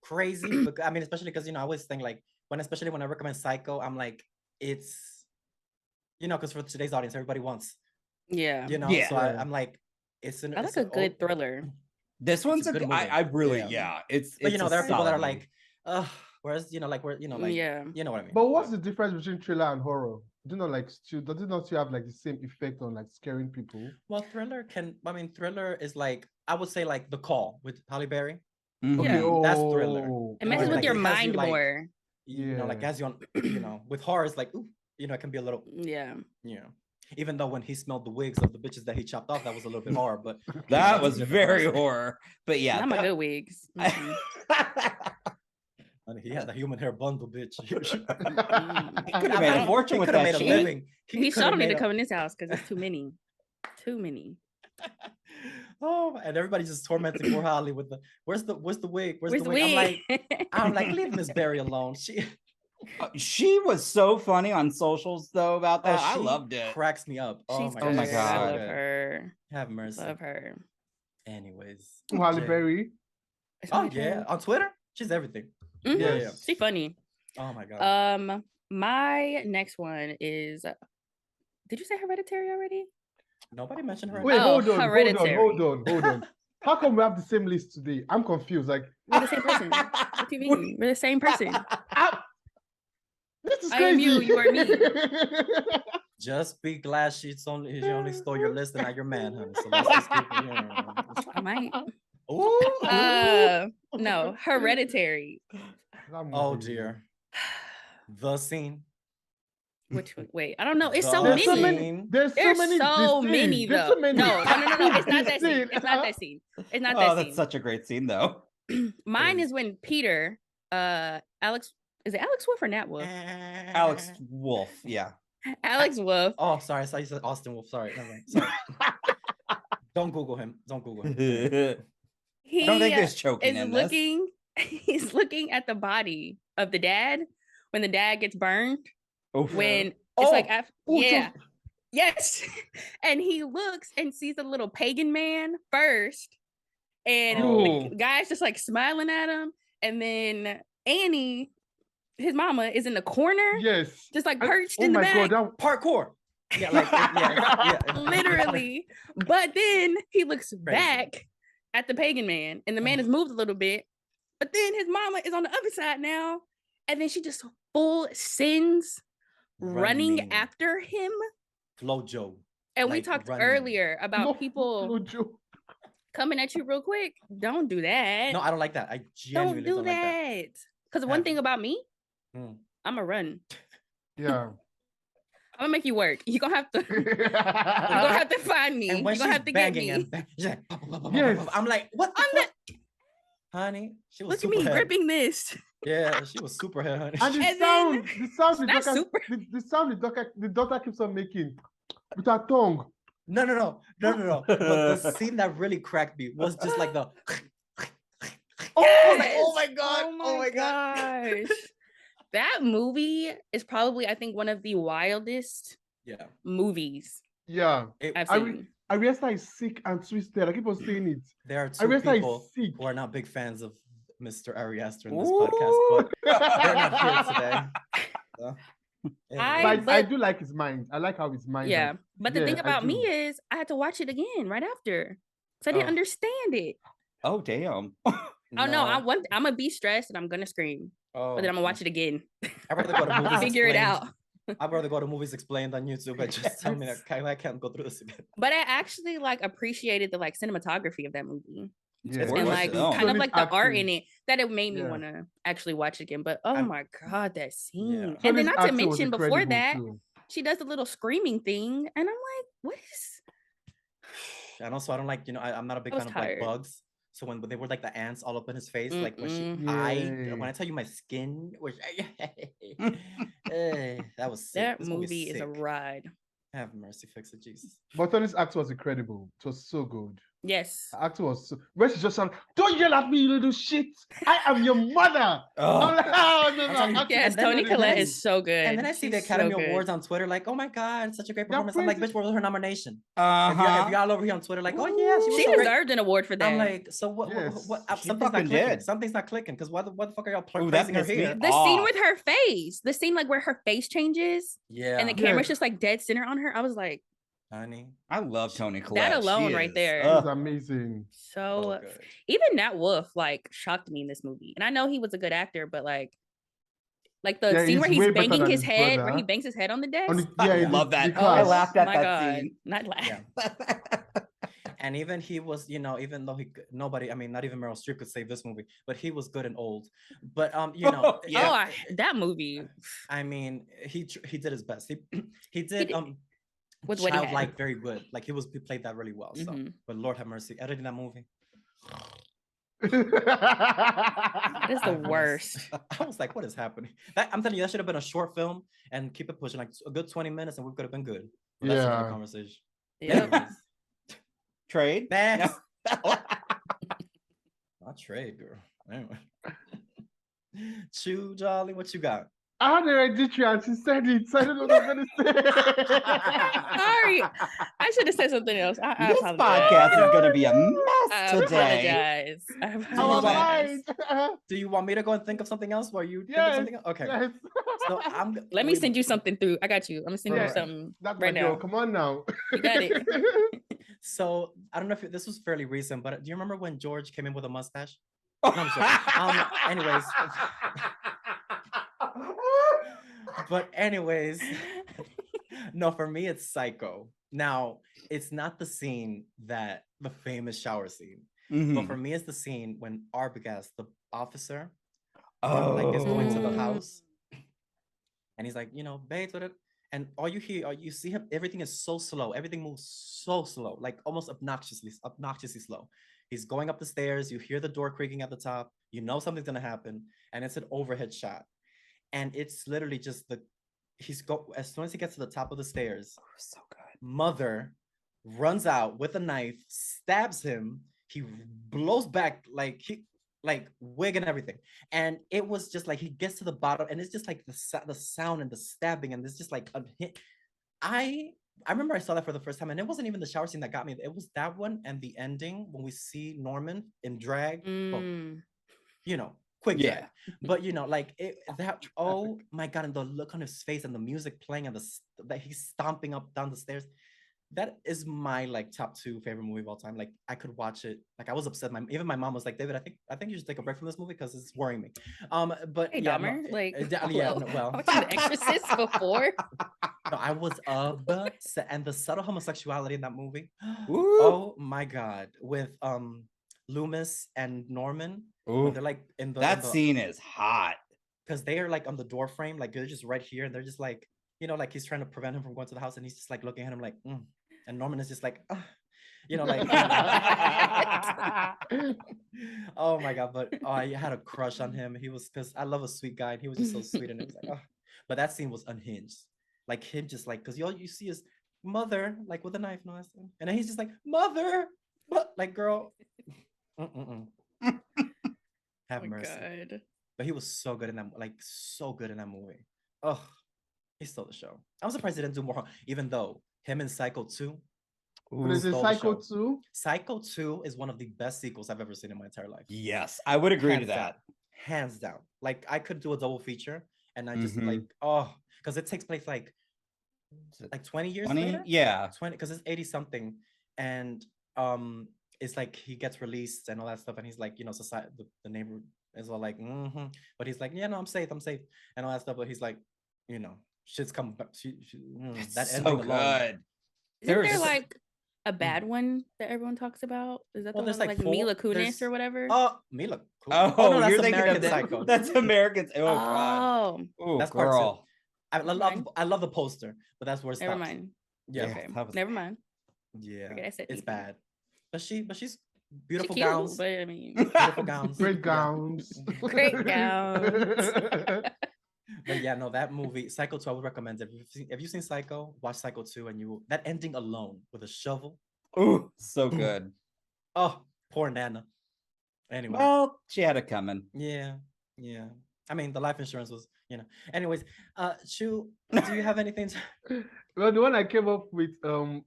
Speaker 3: crazy, but I mean, especially because, I always think like, especially when I recommend Psycho, I'm like, it's, because for today's audience, everybody wants,
Speaker 1: Yeah.
Speaker 2: Yeah.
Speaker 3: so I'm like, it's
Speaker 1: I like a good thriller.
Speaker 2: This one's a
Speaker 3: good
Speaker 2: good
Speaker 3: movie.
Speaker 2: I really,
Speaker 3: Yeah.
Speaker 2: it's
Speaker 3: But, there are people that are
Speaker 2: solid
Speaker 3: like, whereas, like, we're, like,
Speaker 1: Yeah.
Speaker 3: you know what I mean?
Speaker 6: But what's the difference between thriller and horror? Does it not still have like the same effect on like scaring people?
Speaker 3: Well, thriller is like, I would say like The Call with Halle Berry.
Speaker 2: Mhm.
Speaker 1: Yeah.
Speaker 3: That's thriller.
Speaker 1: It messes
Speaker 3: Like,
Speaker 1: with your
Speaker 3: it has you,
Speaker 1: mind
Speaker 3: like,
Speaker 1: more.
Speaker 3: Like as you on, with horror, it's like, ooh, it can be a little,
Speaker 1: Yeah.
Speaker 3: even though when he smelled the wigs of the bitches that he chopped off, that was a little bit horror, but
Speaker 2: That
Speaker 3: that's a
Speaker 2: was
Speaker 3: different
Speaker 2: very
Speaker 3: person.
Speaker 2: horror. But yeah.
Speaker 1: Not my good wigs. Mhm.
Speaker 3: And he had the human hair bundle, bitch.
Speaker 2: He could have made a fortune with that
Speaker 3: made a
Speaker 2: shit.
Speaker 3: living.
Speaker 1: He sure
Speaker 3: coulda
Speaker 1: don't need
Speaker 3: made
Speaker 1: to
Speaker 3: a-
Speaker 1: come in this house because it's too many. Too many.
Speaker 3: Oh, and everybody's just tormenting poor Holly with the where's the wig? Where's
Speaker 1: Where's
Speaker 3: the
Speaker 1: the
Speaker 3: wig?
Speaker 1: wig?
Speaker 3: I'm like, leave Miss Berry alone.
Speaker 2: She was so funny on socials though about that. I
Speaker 3: she
Speaker 2: loved it.
Speaker 3: cracks me up.
Speaker 1: She's
Speaker 3: Oh my
Speaker 1: good.
Speaker 3: god.
Speaker 1: I love her.
Speaker 3: Have mercy.
Speaker 1: Love her.
Speaker 3: Anyways.
Speaker 6: Halle
Speaker 3: Jay.
Speaker 6: Berry.
Speaker 3: Oh yeah. On Twitter, she's everything.
Speaker 1: Mhm.
Speaker 3: Yeah.
Speaker 1: She funny.
Speaker 3: Oh my god.
Speaker 1: My next one is. Did you say Hereditary already?
Speaker 3: Nobody mentioned her.
Speaker 6: Wait,
Speaker 1: Oh,
Speaker 6: hold on.
Speaker 1: Hereditary.
Speaker 6: How come we have the same list today? I'm confused. Like,
Speaker 1: We're the same person. What do you mean? We're the same person.
Speaker 6: this is
Speaker 1: I
Speaker 6: crazy.
Speaker 1: am you, you are me.
Speaker 3: Just be glad she only stole your list and not your man, honey. So let's just keep it.
Speaker 1: I might.
Speaker 3: Ooh.
Speaker 1: No, Hereditary.
Speaker 6: That
Speaker 3: Oh
Speaker 6: movie.
Speaker 3: dear. The scene.
Speaker 1: Which one? Wait, I don't know. It's so
Speaker 3: The
Speaker 1: many.
Speaker 3: scene.
Speaker 6: There's
Speaker 1: There's
Speaker 6: so many.
Speaker 1: so
Speaker 6: this
Speaker 1: many
Speaker 6: scene. There's
Speaker 1: though.
Speaker 6: so many.
Speaker 1: No. It's not that
Speaker 6: This
Speaker 1: scene. It's not that
Speaker 6: scene.
Speaker 1: scene. It's not
Speaker 2: Oh,
Speaker 1: that
Speaker 2: that's
Speaker 1: scene.
Speaker 2: such a great scene though.
Speaker 1: Mine is when Peter, Alex, is it Alex Wolf or Nat Wolf?
Speaker 2: Alex Wolf, yeah.
Speaker 1: Alex Wolf.
Speaker 3: Oh, sorry. I thought you said Austin Wolf. Sorry. Never mind. Sorry. Don't Google him. Don't Google him.
Speaker 1: He
Speaker 2: I don't think there's choking
Speaker 1: is
Speaker 2: in this.
Speaker 1: looking. He's looking at the body of the dad when the dad gets burned.
Speaker 2: Oof.
Speaker 1: When it's
Speaker 6: Oh,
Speaker 1: like,
Speaker 6: oh,
Speaker 1: yeah, Yes. And he looks and sees a little pagan man first. And the guy's just like smiling at him. And then Annie, his mama, is in the corner.
Speaker 6: Yes.
Speaker 1: Just like perched in the back.
Speaker 6: Oh my God,
Speaker 3: Parkour. Yeah, like yeah.
Speaker 1: Literally. But then he looks back at the pagan man, and the man has moved a little bit. But then his mama is on the other side now, and then she just full sends running after him.
Speaker 3: Flojo.
Speaker 1: And we talked earlier about people
Speaker 6: Flojo.
Speaker 1: coming at you real quick. Don't do that.
Speaker 3: No, I don't like that. I genuinely don't like that.
Speaker 1: Because one thing about me,
Speaker 3: Hmm.
Speaker 1: I'm a run.
Speaker 6: Yeah.
Speaker 1: I'm gonna make you work. You're gonna have to. You're gonna have to find me.
Speaker 3: And when
Speaker 1: you're gonna have to get me.
Speaker 3: Yes. I'm like, what? Honey, she was.
Speaker 1: Look at me gripping this.
Speaker 3: Yeah, she was super head, honey.
Speaker 6: And the sound the daughter keeps on making with her tongue.
Speaker 3: No. But the scene that really cracked me was just like the. Oh my god! Oh my
Speaker 1: gosh. That movie is probably, I think, one of the wildest movies.
Speaker 6: Yeah.
Speaker 1: I've seen.
Speaker 6: Ariesta is sick and twisted. I keep on saying it.
Speaker 3: There are two people who are not big fans of Mr. Ari Aster in this podcast, but they're not here today. So,
Speaker 6: I do like his mind. I like how his mind.
Speaker 1: Yeah, but the thing about me is I had to watch it again right after, so I didn't understand it.
Speaker 2: Oh damn!
Speaker 1: Oh no, I'm gonna be stressed and I'm gonna scream. But then I'm gonna watch it again.
Speaker 3: I'd rather go to movies.
Speaker 1: Figure it out.
Speaker 3: I'd rather go to movies explained on YouTube and just tell me that I can't go through this again.
Speaker 1: But I actually appreciated the cinematography of that movie.
Speaker 6: Yeah.
Speaker 1: And kind of the art in it that it made me want to actually watch it again. But my god, that scene! And then not to mention before that, she does the little screaming thing, and I'm like, what is?
Speaker 3: And also, I don't like I'm not a big fan of like bugs. So when they were like the ants all up in his face, like when I tell you my skin was that was sick.
Speaker 1: That movie is a ride.
Speaker 3: Have mercy, fix it, Jesus.
Speaker 6: But Tony's act was incredible. It was so good.
Speaker 1: Yes.
Speaker 6: The actor was so where she just said, "Don't yell at me, you little shit. I am your mother." I'm like, no.
Speaker 1: Yes, Toni Collette is so good.
Speaker 3: And then I see the Academy Awards on Twitter, like, oh my god, it's such a great performance. I'm like, bitch, what was her nomination? If y'all over here on Twitter, like, oh yeah,
Speaker 1: she deserved an award for that.
Speaker 3: I'm like, so what? Something's not clicking. Something's not clicking because what the fuck are y'all praising her here?
Speaker 1: The scene with her face, the scene where her face changes, and the camera's just dead center on her. I was like,
Speaker 3: honey,
Speaker 2: I love Toni Collette.
Speaker 1: That alone right there
Speaker 6: is amazing.
Speaker 1: So even Nat Wolff shocked me in this movie, and I know he was a good actor, but the scene where he's banging his head, where he bangs his head on the desk.
Speaker 2: I love that. I laughed at that scene.
Speaker 1: Not laugh.
Speaker 3: And even he was, even though nobody, I mean, not even Meryl Streep could save this movie, but he was good and old. But
Speaker 1: that movie.
Speaker 3: I mean, he did his best. He did
Speaker 1: with what he had.
Speaker 3: Very good. Like he played that really well. So, but Lord have mercy, editing that movie.
Speaker 1: That is the worst.
Speaker 3: I was like, what is happening? I'm telling you, that should have been a short film and keep it pushing like a good 20 minutes and we could have been good. But that's another conversation.
Speaker 1: Yeah.
Speaker 2: Trade?
Speaker 3: Not trade, girl. Anyway. Chew, Jolly, what you got?
Speaker 6: I had an idea and she said it, so I don't know what I'm going to say.
Speaker 1: Sorry. I should have said something else.
Speaker 2: This podcast is going to be a mess today.
Speaker 1: I apologize.
Speaker 3: Do you want me to go and think of something else while you think of something else? Okay.
Speaker 6: Yes.
Speaker 3: So
Speaker 1: Let me send you something through. I got you. I'm going to send you something right now.
Speaker 6: Come on now.
Speaker 1: You got it.
Speaker 3: So I don't know if this was fairly recent, but do you remember when George came in with a mustache? No, I'm sorry. Anyways. But anyways, no, for me, it's Psycho. Now, it's not the scene the famous shower scene, but for me, it's the scene when Arbogast, the officer, is going to the house, and he's like, Bates, what? And all you hear, you see him, everything is so slow. Everything moves so slow, like almost obnoxiously slow. He's going up the stairs. You hear the door creaking at the top. You know something's gonna happen, and it's an overhead shot. And it's literally just as soon as he gets to the top of the stairs,
Speaker 2: so good.
Speaker 3: Mother runs out with a knife, stabs him. He blows back like wig and everything. And it was just like he gets to the bottom, and it's just like the sound and the stabbing, and it's just like a hit. I I remember I saw that for the first time, and it wasn't even the shower scene that got me. It was that one and the ending when we see Norman in drag. Well, you know, quick drag. But you know, like that. Oh my god! And the look on his face and the music playing and that he's stomping up down the stairs. That is my like top 2 favorite movie of all time. Like I could watch it. Like I was upset. Even my mom was like, David, I think you should take a break from this movie because it's worrying me. But
Speaker 1: hey,
Speaker 3: yeah,
Speaker 1: Dahmer, like
Speaker 3: well,
Speaker 1: I watched The Exorcist before.
Speaker 3: No, I was upset, and the subtle homosexuality in that movie. Oh my god, with Loomis and Norman. When they're like in the
Speaker 2: scene is hot
Speaker 3: because they are like on the door frame, like they're just right here, and they're just like, you know, like he's trying to prevent him from going to the house, and he's just like looking at him like, and Norman is just like, you know, like, oh my god. But I had a crush on him. He was, because I love a sweet guy, and he was just so sweet, and it was like, but that scene was unhinged. Like him just like, because all you see is mother like with a knife, and then he's just like, mother, but like, girl, have mercy. God. But he was so good in that, like so good in that movie. Oh, he stole the show. I'm surprised he didn't do more, even though him and Psycho 2.
Speaker 6: Is it Psycho 2?
Speaker 3: Psycho 2 is one of the best sequels I've ever seen in my entire life.
Speaker 2: Yes, I would agree to that.
Speaker 3: Hands down. Like I could do a double feature, and I just like, because it takes place like 20 years later?
Speaker 2: Yeah.
Speaker 3: 20, because it's 80 something. And it's like he gets released and all that stuff, and he's like, you know, society, the neighbor is all like, but he's like, yeah, no, I'm safe, and all that stuff. But he's like, you know, shit's coming back. That
Speaker 2: so
Speaker 3: ending
Speaker 2: good.
Speaker 3: Alone.
Speaker 1: Isn't there like a bad one that everyone talks about? Is that the one with, like Mila Kunis or whatever?
Speaker 3: Oh, Mila
Speaker 2: Kunis. Oh, no, that's American Psycho. That's American. Oh, God.
Speaker 3: Oh, that's girl. I love the poster, but that's where it stops.
Speaker 1: Never mind.
Speaker 3: Yeah.
Speaker 1: Okay. Never mind.
Speaker 3: Yeah.
Speaker 1: I said
Speaker 3: it's bad. But she's beautiful
Speaker 1: cute,
Speaker 3: gowns.
Speaker 1: But I mean,
Speaker 3: beautiful gowns.
Speaker 6: Great gowns.
Speaker 1: Great gowns.
Speaker 3: But yeah, no, that movie, Psycho 2, I would recommend it. If you've seen Psycho, watch Psycho 2, and that ending alone with a shovel.
Speaker 2: Ooh, so good.
Speaker 3: Oh, poor Nana. Anyway.
Speaker 2: Well, she had it coming.
Speaker 3: Yeah. I mean, the life insurance was, you know. Anyways, Chu, do you have anything to...
Speaker 6: Well, the one I came up with,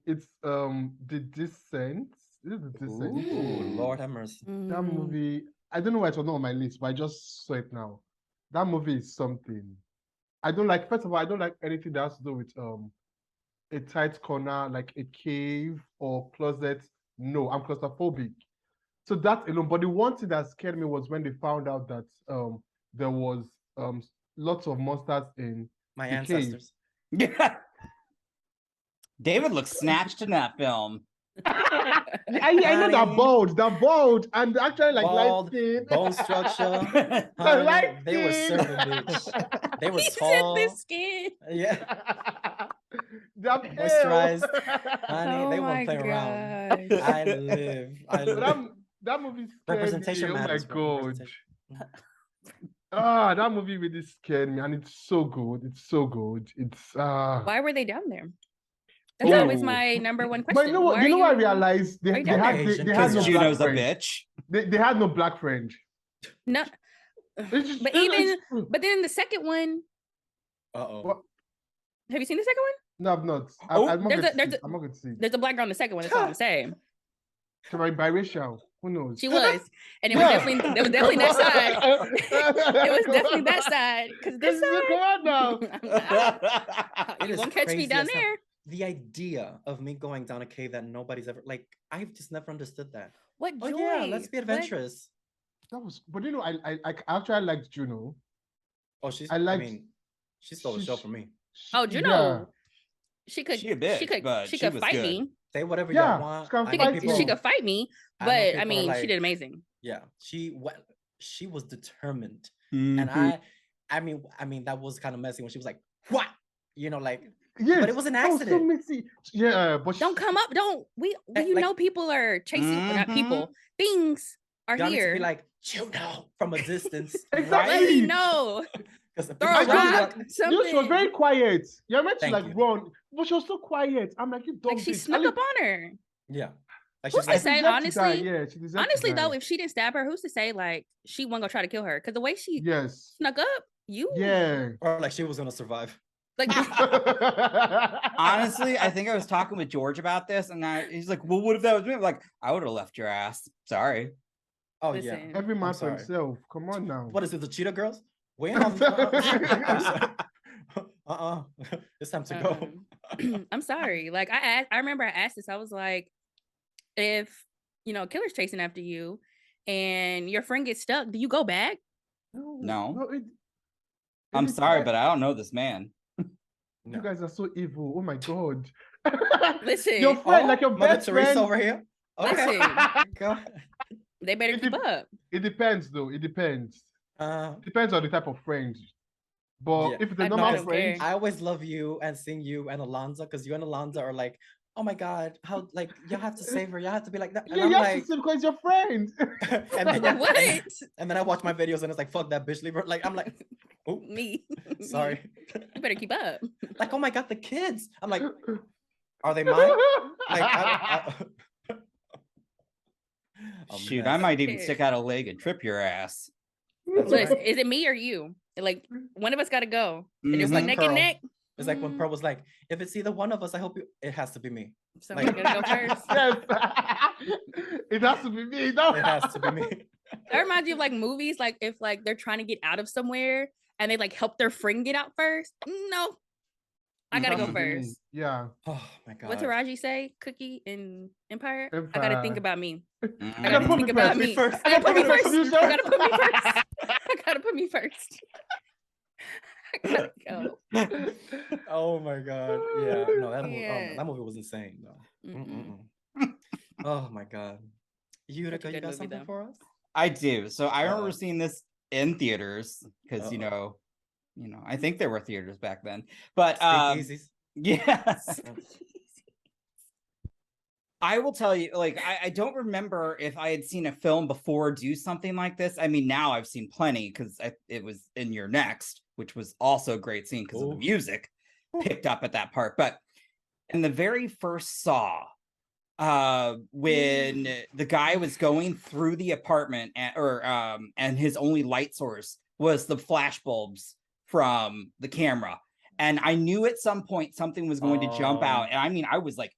Speaker 6: it's The Descent. Is it The Descent?
Speaker 3: Ooh, Lord have mercy.
Speaker 6: That movie, I don't know why it's not on my list, but I just saw it now. That movie is something. First of all, I don't like anything that has to do with a tight corner, like a cave or closet. No, I'm claustrophobic. So that alone. But the one thing that scared me was when they found out that there was lots of monsters in
Speaker 3: my ancestors.
Speaker 2: Yeah. David looks snatched in that film.
Speaker 6: I know that bald, and actually like
Speaker 3: bald,
Speaker 6: light skin,
Speaker 3: bone structure. Honey, they were serving bitch. They were tall.
Speaker 1: This skin.
Speaker 3: Yeah. Moisturized. Honey, they won't play around. I live.
Speaker 6: That movie
Speaker 3: representation
Speaker 6: me.
Speaker 3: matters.
Speaker 6: Oh my god. That movie really scared me, and it's so good. It's so good. It's
Speaker 1: Why were they down there? That's always my number one question.
Speaker 6: But you know what? I realized they had no
Speaker 2: Juno's
Speaker 6: black
Speaker 2: a bitch.
Speaker 6: They had no black friend.
Speaker 1: No, but then the second one.
Speaker 3: Uh-oh.
Speaker 1: Have you seen the second one?
Speaker 6: No, I've not. I'm not going to see.
Speaker 1: There's a black girl in the second one. That's all I'm saying.
Speaker 6: So biracial. Who knows?
Speaker 1: She was, and it was definitely that side. It was definitely that side. Because this side,
Speaker 6: come on now.
Speaker 1: You won't catch me down there.
Speaker 3: The idea of me going down a cave that nobody's ever I've just never understood that.
Speaker 1: What joy?
Speaker 3: Oh yeah, let's be adventurous.
Speaker 6: But you know, I actually liked Juno.
Speaker 3: Oh, she stole the show from me.
Speaker 1: Oh, Juno. Yeah. She could fight me.
Speaker 3: Say whatever you want.
Speaker 1: She could fight me, but I mean, she did amazing.
Speaker 3: Yeah, she was determined, and I mean that was kind of messy when she was like, "What?" You know, like. Yes, but it was an accident.
Speaker 6: So messy. Yeah, but
Speaker 1: don't come up. You know people are chasing, not people. Things are here.
Speaker 3: Be like, Juno from a distance.
Speaker 6: Exactly.
Speaker 1: No.
Speaker 6: Throw a rock. You know, she was very quiet. You're meant to run, but she was so quiet. I'm like, you don't.
Speaker 1: Like she snuck up on her.
Speaker 3: Yeah.
Speaker 1: Like who's to say, honestly?
Speaker 6: Honestly,
Speaker 1: though, if she didn't stab her, who's to say like she wasn't gonna try to kill her? Because the way she snuck up,
Speaker 6: yeah,
Speaker 3: or like she was gonna survive.
Speaker 1: Like,
Speaker 2: honestly, I think I was talking with George about this, and he's like, "Well, what if that was me?" I'm like, I would have left your ass. Sorry.
Speaker 3: Oh
Speaker 1: listen,
Speaker 3: yeah.
Speaker 6: Every man
Speaker 3: I'm
Speaker 6: for
Speaker 3: sorry.
Speaker 6: himself. Come on now.
Speaker 3: What is it? The Cheetah Girls? We ain't on. It's time to go.
Speaker 1: I'm sorry. Like I remember I asked this. I was like, if killer's chasing after you, and your friend gets stuck, do you go back?
Speaker 2: No.
Speaker 6: it
Speaker 2: I'm sorry,
Speaker 6: depends.
Speaker 2: but I don't know this man.
Speaker 6: You guys are so evil. Oh my god.
Speaker 1: Listen,
Speaker 6: Your friend, like your
Speaker 3: Mother
Speaker 6: best
Speaker 3: Teresa
Speaker 6: friend.
Speaker 3: over here. Okay.
Speaker 1: Listen.
Speaker 3: Go.
Speaker 1: They better
Speaker 6: It
Speaker 1: keep
Speaker 6: dep-
Speaker 1: up.
Speaker 6: It depends though. It depends. Depends on the type of friend. But
Speaker 3: Yeah.
Speaker 6: if it's a
Speaker 1: I
Speaker 6: normal
Speaker 1: don't
Speaker 6: friend,
Speaker 1: care.
Speaker 3: I always love you and seeing you and Alonza, because you and Alonza are like, oh my god, how like you have to save her, you have to be like that. And
Speaker 6: yeah,
Speaker 3: I'm
Speaker 6: you have
Speaker 3: like,
Speaker 6: to say because it's your friend.
Speaker 3: and then
Speaker 1: What?
Speaker 3: and then I watch my videos and it's like, fuck that bitch, leave her. Like I'm like, oh,
Speaker 1: Me.
Speaker 3: sorry.
Speaker 1: You better keep up.
Speaker 3: Like, oh my god, the kids. I'm like, are they mine? Like,
Speaker 2: Shoot, I might even stick out a leg and trip your ass.
Speaker 3: That's
Speaker 1: Listen,
Speaker 3: right.
Speaker 1: is it me or you? Like one of us got to go. And if
Speaker 2: Mhm.
Speaker 1: we're
Speaker 3: like
Speaker 1: neck
Speaker 3: Pearl.
Speaker 1: and neck,
Speaker 3: It's like when Pearl was like, if it's either one of us, I hope you. It has to be me.
Speaker 1: somebody
Speaker 3: Like-
Speaker 1: gotta go first.
Speaker 6: Yes. It has to be me. No.
Speaker 3: It has to be me.
Speaker 1: That reminds you of like movies, like if like they're trying to get out of somewhere and they like help their friend get out first. No, I gotta go
Speaker 2: Mhm.
Speaker 1: first.
Speaker 6: Yeah.
Speaker 3: Oh my god.
Speaker 1: What Taraji say? Cookie in Empire? I gotta
Speaker 6: Empire.
Speaker 1: think about me. I
Speaker 2: Mhm.
Speaker 1: gotta
Speaker 6: put me
Speaker 1: think about
Speaker 6: first.
Speaker 1: me.
Speaker 3: First.
Speaker 1: I gotta put me
Speaker 6: I gotta
Speaker 1: first.
Speaker 6: put me
Speaker 1: I gotta put me first. I gotta put me first. I gotta go.
Speaker 3: Oh my god. Yeah. No, that movie,
Speaker 1: Yeah.
Speaker 3: that movie was insane though.
Speaker 1: Mm-mm.
Speaker 3: Oh my god.
Speaker 1: Such a
Speaker 3: Yutaka, you
Speaker 1: good
Speaker 3: got
Speaker 1: movie,
Speaker 3: something
Speaker 1: though.
Speaker 3: for us?
Speaker 2: I do. So I remember
Speaker 3: Uh-oh.
Speaker 2: seeing this in theaters because
Speaker 3: Uh-oh.
Speaker 2: I think there were theaters back then. But
Speaker 3: Speakeasies.
Speaker 2: yeah. I will tell you, like, I don't remember if I had seen a film before do something like this. I mean, now I've seen plenty because it was in Your Next, which was also a great scene because of the
Speaker 3: Ooh.
Speaker 2: music picked up at that part. But in the very first Saw, when the guy was going through the apartment and his only light source was the flash bulbs from the camera. And I knew at some point something was going to jump out. And I mean, I was like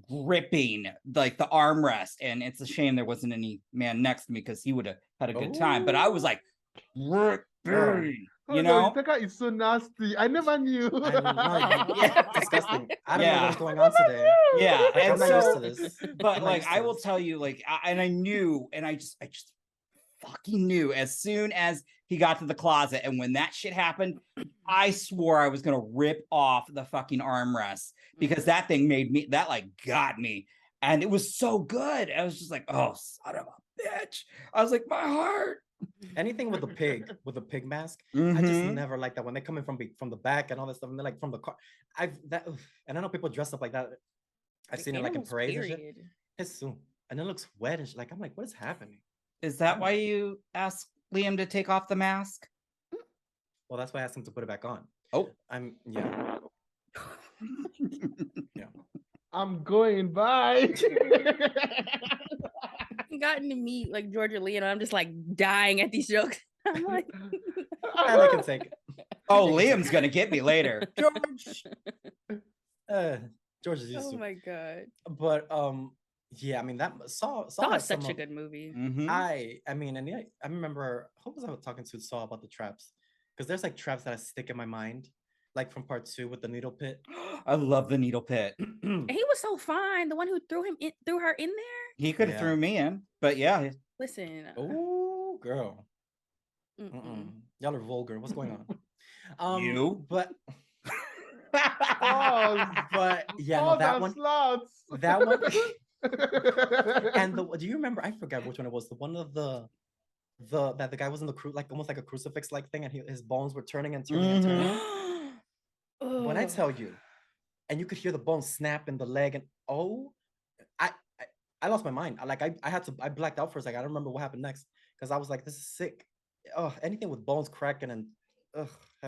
Speaker 2: gripping like the armrest, and it's a shame there wasn't any man next to me because he would have had a good time. But I was like gripping, you know?
Speaker 6: Yutaka is so nasty. I never knew.
Speaker 3: Yeah, disgusting. I don't know
Speaker 2: Yeah.
Speaker 3: what is going on today.
Speaker 2: Yeah,
Speaker 3: Like,
Speaker 2: and
Speaker 3: I'm not
Speaker 2: so,
Speaker 3: used to this.
Speaker 2: but
Speaker 3: I'm not
Speaker 2: like
Speaker 3: used to
Speaker 2: I will
Speaker 3: this.
Speaker 2: tell you, like, I knew, and I just fucking knew as soon as he got to the closet, and when that shit happened, I swore I was gonna rip off the fucking armrest because that thing got me, and it was so good. I was just like, oh, son of a bitch. I was like, my heart.
Speaker 3: Anything with the pig mask. I
Speaker 2: Mhm.
Speaker 3: just never like that when they come in from the back and all that stuff, and they're like from the car. And I know people dress up like that. I've seen it like in
Speaker 1: Animals,
Speaker 3: parades and shit.
Speaker 1: period.
Speaker 3: It's soon, and it looks wet and shit. Like I'm like, what is happening?
Speaker 2: Is that why you asked Liam to take off the mask?
Speaker 3: Well, that's why I asked him to put it back on.
Speaker 2: Oh.
Speaker 3: Yeah.
Speaker 6: I'm going. Bye.
Speaker 1: Gotten to meet like Georgia Lee, and I'm just like dying at these jokes. I'm like,
Speaker 3: And they can take it.
Speaker 2: Oh, Liam's gonna get me later. George.
Speaker 3: George is used
Speaker 1: oh
Speaker 3: to.
Speaker 1: my god,
Speaker 3: But yeah, I mean that Saw
Speaker 1: Saw
Speaker 3: has
Speaker 1: is such
Speaker 3: some
Speaker 1: a
Speaker 3: of-
Speaker 1: good movie.
Speaker 2: Mhm.
Speaker 3: I mean, and yeah, I remember who was I talking to Saw about the traps, because there's like traps that I stick in my mind, like from part 2 with the needle pit.
Speaker 2: I love the needle pit.
Speaker 1: And he was so fine. The one who threw her in there.
Speaker 2: He could have
Speaker 3: Yeah.
Speaker 2: threw me in, but yeah.
Speaker 1: Listen,
Speaker 3: Oh, girl.
Speaker 1: mm-mm.
Speaker 3: Y'all are vulgar. What's going on?
Speaker 2: You?
Speaker 3: But
Speaker 6: Pause.
Speaker 3: but yeah, no,
Speaker 6: Pause
Speaker 3: that
Speaker 6: and
Speaker 3: one.
Speaker 6: slots.
Speaker 3: That one. And do you remember? I forgot which one it was. The one of the that the guy was in the like almost like a crucifix like thing, and his bones were turning and turning and turning. When I
Speaker 1: Ugh.
Speaker 3: tell you, and you could hear the bones snap in the leg, and I lost my mind. I blacked out for a second. I don't remember what happened next because I was like, this is sick. Oh, anything with bones cracking and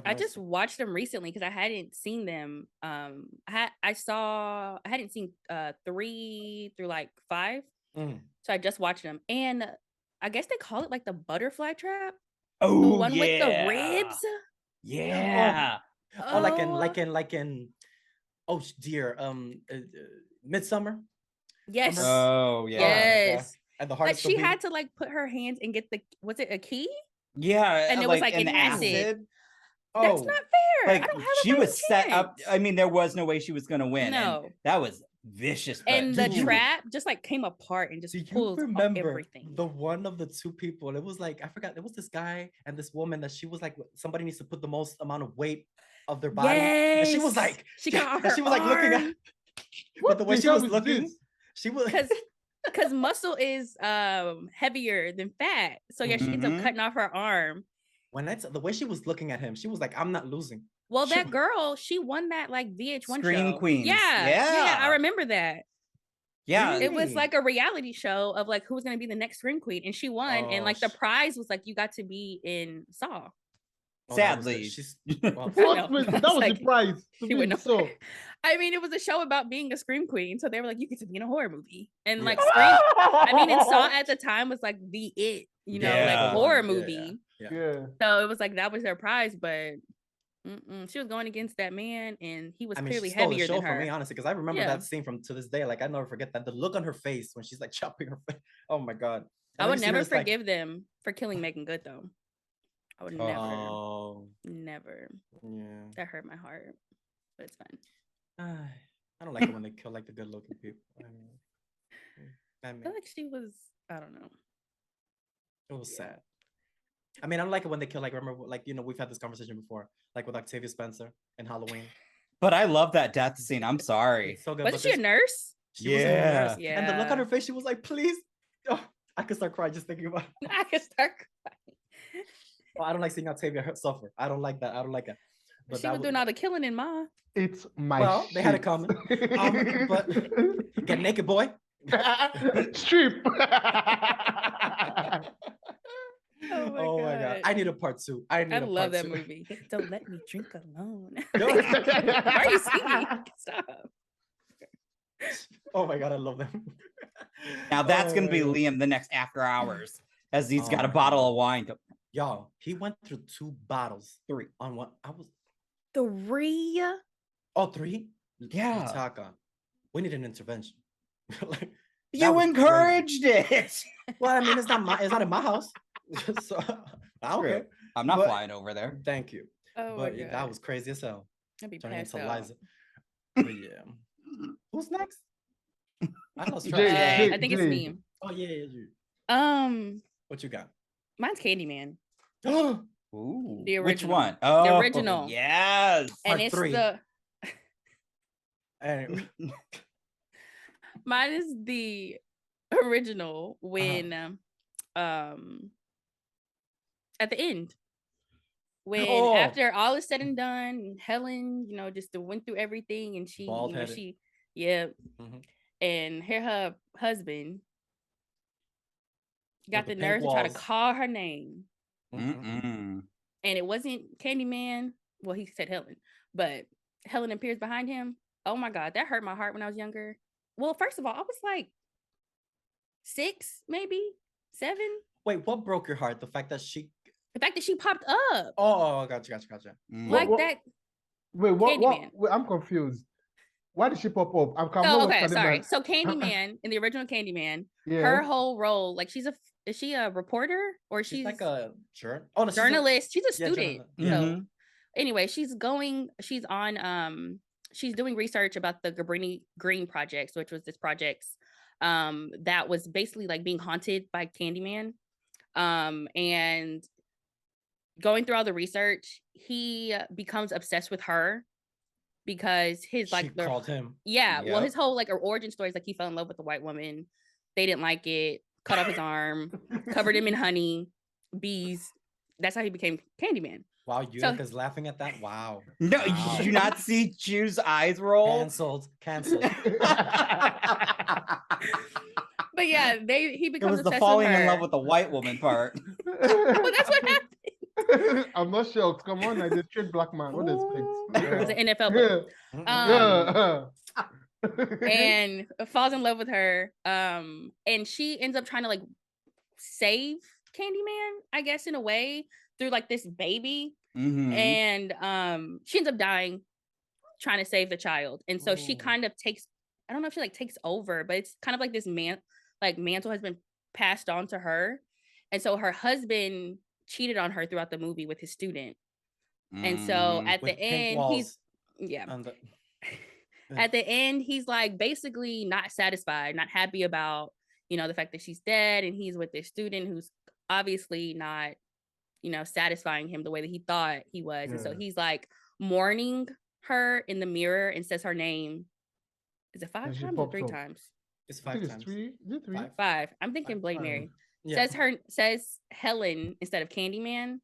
Speaker 1: I just watched them recently because I hadn't seen them. I hadn't seen 3 through like 5, so I just watched them, and I guess they call it like the butterfly trap, the
Speaker 2: Oh,
Speaker 1: one with the ribs.
Speaker 2: Yeah.
Speaker 3: Oh, like in oh dear, Midsummer.
Speaker 1: Yes.
Speaker 2: Oh yeah.
Speaker 1: Yes.
Speaker 3: And the heart
Speaker 1: Like
Speaker 3: is still
Speaker 1: she
Speaker 3: beating.
Speaker 1: had to like put her hands and get the, was it a key?
Speaker 2: Yeah,
Speaker 1: And it was
Speaker 2: like
Speaker 1: like
Speaker 2: an
Speaker 1: in acid. That's
Speaker 3: Oh,
Speaker 1: not fair.
Speaker 2: Like
Speaker 1: I don't have
Speaker 2: she
Speaker 1: a
Speaker 2: was set up.
Speaker 1: chance.
Speaker 2: I mean, there was no way she was gonna win.
Speaker 1: No.
Speaker 2: And that was vicious. But
Speaker 1: And the
Speaker 3: Did you-
Speaker 1: trap just like came apart and just
Speaker 3: do you
Speaker 1: pulled off
Speaker 3: remember
Speaker 1: everything.
Speaker 3: the one of the two people? It was like, I forgot, it was this guy and this woman that she was like, somebody needs to put the most amount of weight of their body. And she was
Speaker 1: Yes.
Speaker 3: like,
Speaker 1: She got
Speaker 3: and she was like looking at,
Speaker 1: arm.
Speaker 3: but the way
Speaker 6: the
Speaker 3: she
Speaker 6: hell
Speaker 3: was
Speaker 6: is
Speaker 3: looking,
Speaker 6: this?
Speaker 3: she was
Speaker 1: Because muscle is heavier than fat. So yeah, she ends up
Speaker 2: Mhm.
Speaker 1: cutting off her arm.
Speaker 3: when that's the way she was looking at him, she was like, I'm not losing.
Speaker 1: Well,
Speaker 3: She-
Speaker 1: that girl, she won that like VH1
Speaker 2: Scream
Speaker 1: show.
Speaker 2: Queens.
Speaker 1: Yeah,
Speaker 2: Yeah.
Speaker 1: I remember that.
Speaker 2: yeah,
Speaker 1: It was
Speaker 3: Really?
Speaker 1: like a reality show of like who was gonna be the next Scream Queen, and she won.
Speaker 3: Oh,
Speaker 1: and like the prize was like you got to be in Saw.
Speaker 3: Oh, that was good.
Speaker 2: sadly.
Speaker 3: She's well,
Speaker 1: know.
Speaker 6: Wait, that
Speaker 1: It's
Speaker 6: was
Speaker 1: like,
Speaker 6: the prize. To
Speaker 1: she
Speaker 6: be
Speaker 1: went
Speaker 6: so.
Speaker 1: nowhere. I mean, it was a show about being a Scream Queen, so they were like, you get to be in a horror movie, and like Scream. I mean, and Saw at the time was like the it, you know,
Speaker 2: Yeah.
Speaker 1: like horror
Speaker 3: Yeah,
Speaker 1: movie.
Speaker 6: Yeah.
Speaker 1: So it was like that was their prize, but she was going against that man, and he was
Speaker 3: I mean,
Speaker 1: clearly
Speaker 3: she stole the
Speaker 1: heavier
Speaker 3: show
Speaker 1: than
Speaker 3: from
Speaker 1: her.
Speaker 3: me, honestly, because I remember
Speaker 1: Yeah.
Speaker 3: that scene from to this day. Like I never forget that. The look on her face when she's like chopping her face. Oh my god.
Speaker 1: I
Speaker 3: And
Speaker 1: would
Speaker 3: then you see her,
Speaker 1: never
Speaker 3: it's like,
Speaker 1: forgive them for killing Megan Good though. I would never,
Speaker 3: Oh,
Speaker 1: never.
Speaker 3: yeah.
Speaker 1: That hurt my heart, but it's fine.
Speaker 3: I don't like it when they kill like the good-looking people. I
Speaker 1: I
Speaker 3: mean,
Speaker 1: feel like she was. I don't know.
Speaker 3: it was sad. I mean, I don't like it when they kill. Like, remember, like we've had this conversation before, like with Octavia Spencer in Halloween.
Speaker 2: But I love that death scene. I'm sorry.
Speaker 3: It's so good.
Speaker 1: Wasn't
Speaker 3: but
Speaker 1: she a
Speaker 3: this-
Speaker 1: nurse?
Speaker 3: She was a
Speaker 2: Yeah.
Speaker 3: nurse. And the look on
Speaker 1: Yeah.
Speaker 3: her face, she was like, "Please." Oh, I could start crying just thinking about it.
Speaker 1: I could start crying.
Speaker 3: Oh, I don't like seeing Octavia suffer. I don't like that. I don't like it. But
Speaker 1: She
Speaker 3: that
Speaker 1: was doing all the killing in Ma.
Speaker 6: It's my
Speaker 3: Well, they had it
Speaker 6: shit.
Speaker 3: coming. But get naked, boy.
Speaker 6: Strip.
Speaker 3: Oh my god! I need a part two. I need.
Speaker 1: I
Speaker 3: a
Speaker 1: love
Speaker 3: part
Speaker 1: that
Speaker 3: two.
Speaker 1: movie. Don't let me drink alone.
Speaker 3: No.
Speaker 1: Why are you singing? Stop.
Speaker 3: Oh my god, I love them.
Speaker 2: Now that's
Speaker 3: Oh
Speaker 2: gonna
Speaker 3: my
Speaker 2: be
Speaker 3: God.
Speaker 2: Liam the next after hours, as he's got
Speaker 3: Oh
Speaker 2: a
Speaker 3: my
Speaker 2: bottle
Speaker 3: God.
Speaker 2: of wine.
Speaker 3: Y'all, he went through 2 bottles.
Speaker 2: 3.
Speaker 3: On what? I was
Speaker 1: 3.
Speaker 3: oh 3.
Speaker 2: Yeah.
Speaker 3: Yutaka, we need an intervention. Like, that
Speaker 2: You
Speaker 3: was
Speaker 2: encouraged it.
Speaker 3: well, I mean, it's not in my house, so I don't
Speaker 2: True.
Speaker 3: care.
Speaker 2: I'm not
Speaker 3: But-
Speaker 2: flying over there.
Speaker 3: Thank you.
Speaker 1: Oh
Speaker 3: But
Speaker 1: my
Speaker 3: yeah,
Speaker 1: god.
Speaker 3: that was crazy as hell.
Speaker 1: I'd be
Speaker 3: Turning
Speaker 1: passed
Speaker 3: into
Speaker 1: out.
Speaker 3: Liza. But yeah. Who's next? I lost track.
Speaker 6: Jay,
Speaker 1: I think it's
Speaker 6: Jay.
Speaker 1: me.
Speaker 3: Oh yeah, you.
Speaker 1: Um,
Speaker 3: What you got?
Speaker 1: mine's Candyman,
Speaker 3: Oh,
Speaker 2: Ooh.
Speaker 1: The
Speaker 2: Which
Speaker 1: original.
Speaker 2: one? Oh,
Speaker 1: original.
Speaker 2: Yes.
Speaker 1: and
Speaker 3: Part
Speaker 1: it's
Speaker 3: 3.
Speaker 1: the
Speaker 3: anyway.
Speaker 1: mine is the original when at the end when
Speaker 3: Oh.
Speaker 1: after all is said and done, Helen, just went through everything, and she,
Speaker 3: Bald-headed.
Speaker 1: yeah,
Speaker 3: Mhm.
Speaker 1: and her husband got
Speaker 3: With
Speaker 1: the
Speaker 3: the pink
Speaker 1: nerve to try to
Speaker 3: walls.
Speaker 1: call her name,
Speaker 2: Mm-mm.
Speaker 1: and it wasn't Candyman. Well, he said Helen, but Helen appears behind him. Oh my god, that hurt my heart when I was younger. Well, first of all, I was like 6, maybe 7.
Speaker 3: Wait, what broke your heart? The fact that she.
Speaker 1: The fact that she popped up
Speaker 3: Oh, gotcha.
Speaker 2: Mm.
Speaker 1: like
Speaker 6: What-
Speaker 1: that.
Speaker 6: Wait, what?
Speaker 1: Candyman.
Speaker 6: Wait, I'm confused. Why did she pop up? I'm
Speaker 1: Oh, okay, sorry. So Candyman in the original Candyman,
Speaker 6: Yeah.
Speaker 1: her whole role, like is she a reporter or
Speaker 3: She's
Speaker 1: she's
Speaker 3: like a journal. Oh no, she's a-
Speaker 1: journalist? She's a
Speaker 3: yeah,
Speaker 1: student.
Speaker 3: journalist.
Speaker 1: So
Speaker 2: Mhm.
Speaker 1: anyway, she's doing research about the Cabrini Green projects, which was this projects that was basically like being haunted by Candyman. And going through all the research, he becomes obsessed with her because his
Speaker 3: She called him.
Speaker 1: yeah, well,
Speaker 2: Yep.
Speaker 1: his whole like origin story is like he fell in love with a white woman. They didn't like it, cut off his arm, covered him in honey, bees. That's how he became Candyman.
Speaker 3: Wow,
Speaker 1: So-
Speaker 3: Yutaka's laughing at that. Wow.
Speaker 2: No,
Speaker 3: Wow.
Speaker 2: did you not see Chu's eyes roll?
Speaker 3: Cancelled. Cancelled.
Speaker 1: But yeah, he
Speaker 2: It
Speaker 1: becomes
Speaker 2: was the
Speaker 1: obsessed
Speaker 2: falling
Speaker 1: with her.
Speaker 2: in love with the white woman part.
Speaker 1: Well, that's what happened.
Speaker 6: I'm not shocked. Come on, I did straight black man. What do you
Speaker 1: It was
Speaker 6: expect?
Speaker 1: an NFL player.
Speaker 6: Yeah.
Speaker 1: And falls in love with her. And she ends up trying to like save Candyman, I guess, in a way. through like this baby,
Speaker 2: Mhm.
Speaker 1: and she ends up dying trying to save the child. And so she
Speaker 3: Ooh.
Speaker 1: kind of takes, I don't know if she like takes over, but it's kind of like this mantle has been passed on to her. And so her husband cheated on her throughout the movie with his student. And so
Speaker 2: Mhm.
Speaker 1: at
Speaker 3: With
Speaker 1: the
Speaker 3: pink
Speaker 1: end,
Speaker 3: walls
Speaker 1: yeah.
Speaker 3: on the
Speaker 1: At the end, he's like basically not satisfied, not happy about, the fact that she's dead, and he's with this student who's obviously not, satisfying him the way that he thought he was. And so
Speaker 6: Yeah.
Speaker 1: he's like mourning her in the mirror and says her name. Is it 5
Speaker 6: And she
Speaker 1: times or
Speaker 6: pops
Speaker 1: 3
Speaker 6: up.
Speaker 1: times?
Speaker 3: it's
Speaker 6: I think
Speaker 3: 5
Speaker 6: it's
Speaker 3: times.
Speaker 6: 3. Is it 3?
Speaker 3: 5.
Speaker 1: 5. I'm thinking Blade
Speaker 6: Five.
Speaker 1: Mary.
Speaker 3: Yeah.
Speaker 1: Says Helen instead of Candyman,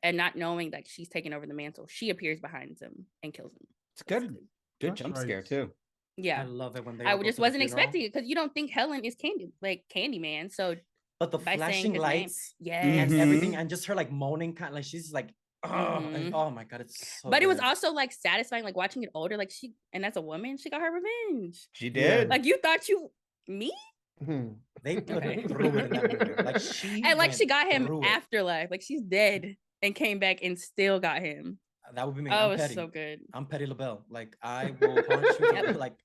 Speaker 1: and not knowing that she's taking over the mantle, she appears behind him and kills him.
Speaker 2: It's good. Good
Speaker 6: That's
Speaker 2: jump scare
Speaker 6: right.
Speaker 2: too.
Speaker 3: I
Speaker 1: Yeah.
Speaker 3: love it when they
Speaker 1: I
Speaker 3: all go
Speaker 1: just
Speaker 3: to the
Speaker 1: wasn't
Speaker 3: funeral.
Speaker 1: expecting it because you don't think Helen is Candyman. So
Speaker 3: But the
Speaker 1: by saying
Speaker 3: flashing
Speaker 1: his name,
Speaker 3: lights
Speaker 1: yes.
Speaker 3: and everything,
Speaker 2: Mhm.
Speaker 3: and just her like moaning, kind of like she's like, oh, and,
Speaker 1: Mhm.
Speaker 3: oh my god, it's so.
Speaker 1: But it was
Speaker 3: good.
Speaker 1: also like satisfying, like watching it older, like and as a woman, she got her revenge.
Speaker 2: She
Speaker 6: Yeah.
Speaker 2: did.
Speaker 1: Like you thought me?
Speaker 6: Mhm.
Speaker 3: They put
Speaker 1: Okay.
Speaker 3: it through it in that movie. Like she
Speaker 1: And like she
Speaker 3: went
Speaker 1: got him
Speaker 3: through it.
Speaker 1: afterlife. Like she's dead and came back and still got him.
Speaker 3: That would be me.
Speaker 1: Oh,
Speaker 3: I'm
Speaker 1: it was
Speaker 3: petty.
Speaker 1: so good.
Speaker 3: I'm Petty LaBelle. Like I will punch you.
Speaker 1: Yep.
Speaker 3: Like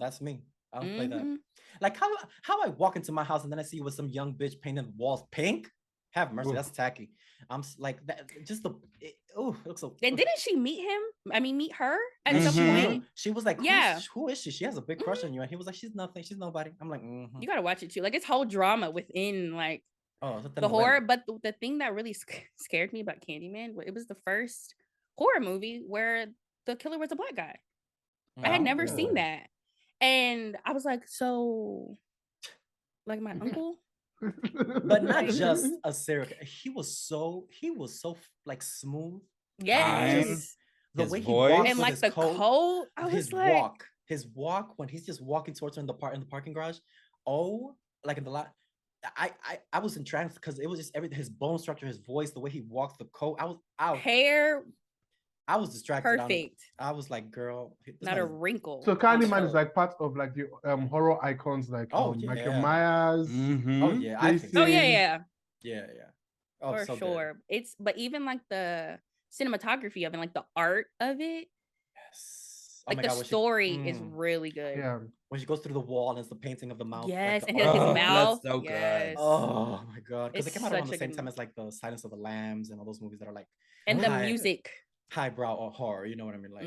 Speaker 3: that's me. I'll play that.
Speaker 1: Mhm.
Speaker 3: Like how I walk into my house and then I see you with some young bitch painting the walls pink. Have mercy,
Speaker 6: Oof.
Speaker 3: that's tacky. I'm like that. Just it looks so.
Speaker 1: And didn't she meet him? I mean, meet her at
Speaker 3: And
Speaker 1: some
Speaker 2: Mhm.
Speaker 1: point?
Speaker 3: she was like,
Speaker 1: Yeah.
Speaker 3: who is she? She has a big crush on you, and he was like, she's nothing. She's nobody. I'm like,
Speaker 1: You gotta watch it too. Like it's whole drama within like
Speaker 3: oh, it's a
Speaker 1: the horror.
Speaker 3: telenovela.
Speaker 1: But the thing that really scared me about Candyman, it was the first horror movie where the killer was a black guy. I had never seen
Speaker 6: Oh.
Speaker 1: that, and I was like, so, like my uncle.
Speaker 3: But not
Speaker 1: Like-
Speaker 3: just a serial killer. He was so like smooth.
Speaker 1: Yes,
Speaker 3: The
Speaker 2: His
Speaker 3: way he
Speaker 2: voice.
Speaker 3: walks
Speaker 1: and
Speaker 3: with
Speaker 1: like
Speaker 3: his
Speaker 1: the
Speaker 3: coat,
Speaker 1: coat, I
Speaker 3: his
Speaker 1: was like,
Speaker 3: walk when he's just walking towards her in the parking garage. Oh, like in the lot. I was entranced because it was just everything, his bone structure, his voice, the way he walks, the coat.
Speaker 1: hair
Speaker 3: I was distracted.
Speaker 1: perfect,
Speaker 3: I was like, girl, this
Speaker 1: not
Speaker 3: man
Speaker 1: a
Speaker 3: is-
Speaker 1: wrinkle.
Speaker 6: So
Speaker 1: on
Speaker 6: Candyman
Speaker 1: his
Speaker 6: is
Speaker 1: coat.
Speaker 6: like part of like the horror icons like
Speaker 3: Oh,
Speaker 6: Michael
Speaker 3: yeah.
Speaker 6: Myers.
Speaker 2: Mhm.
Speaker 3: Oh yeah, I think
Speaker 1: Oh
Speaker 3: so.
Speaker 1: yeah.
Speaker 3: Yeah. Oh,
Speaker 1: For
Speaker 3: so good.
Speaker 1: sure. But even like the cinematography of it, like the art of it,
Speaker 3: Yes. Oh
Speaker 1: like
Speaker 3: my
Speaker 1: the
Speaker 3: God, when she-
Speaker 1: story is really good.
Speaker 6: Yeah.
Speaker 3: when she goes through the wall and it's the painting of the mouth. like
Speaker 1: Yes,
Speaker 3: the
Speaker 1: and his
Speaker 2: Oh, that's
Speaker 1: mouth.
Speaker 2: so good.
Speaker 1: Yes.
Speaker 3: Oh my god! Because it
Speaker 1: It's
Speaker 3: came out around
Speaker 1: such
Speaker 3: the
Speaker 1: a
Speaker 3: same
Speaker 1: good
Speaker 3: time
Speaker 1: movie.
Speaker 3: as like the Silence of the Lambs and all those movies that are like
Speaker 1: And the
Speaker 3: high-
Speaker 1: music.
Speaker 3: highbrow or horror. You know what I mean? Like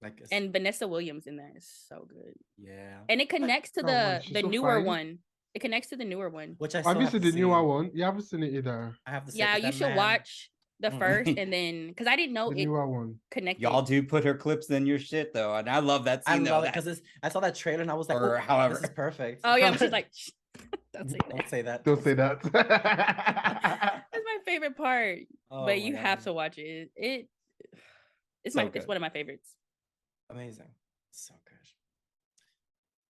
Speaker 3: like it's,
Speaker 1: And Vanessa Williams in there is so good.
Speaker 3: yeah.
Speaker 1: And it connects to
Speaker 6: Oh, man, she's
Speaker 1: the
Speaker 6: so
Speaker 1: newer
Speaker 6: fine.
Speaker 1: one. It connects to the newer one.
Speaker 3: Which I still
Speaker 6: Have you
Speaker 3: have
Speaker 6: seen
Speaker 3: to
Speaker 6: the newer
Speaker 3: see.
Speaker 6: one? You haven't seen it either.
Speaker 3: I have to say,
Speaker 1: Yeah,
Speaker 3: but
Speaker 1: you
Speaker 3: that
Speaker 1: should
Speaker 3: man-
Speaker 1: watch the
Speaker 3: Mm.
Speaker 1: first and then because I didn't know
Speaker 6: The
Speaker 1: it
Speaker 6: newer one.
Speaker 1: connected.
Speaker 2: Y'all do put her clips in your shit though, and I love that
Speaker 3: I
Speaker 2: scene though.
Speaker 3: love it
Speaker 2: That-
Speaker 3: because I saw that trailer and I was like,
Speaker 2: Or
Speaker 3: oh,
Speaker 2: however.
Speaker 3: this is perfect.
Speaker 1: Oh yeah, but she's like, "Shh, don't say
Speaker 3: don't
Speaker 1: that.
Speaker 3: say that.
Speaker 6: Don't say that.
Speaker 1: That's my favorite part.
Speaker 3: Oh
Speaker 1: But
Speaker 3: my
Speaker 1: you have
Speaker 3: God.
Speaker 1: to watch it. It's
Speaker 2: So
Speaker 1: it's
Speaker 2: good.
Speaker 1: one of my favorites.
Speaker 3: Amazing. So good.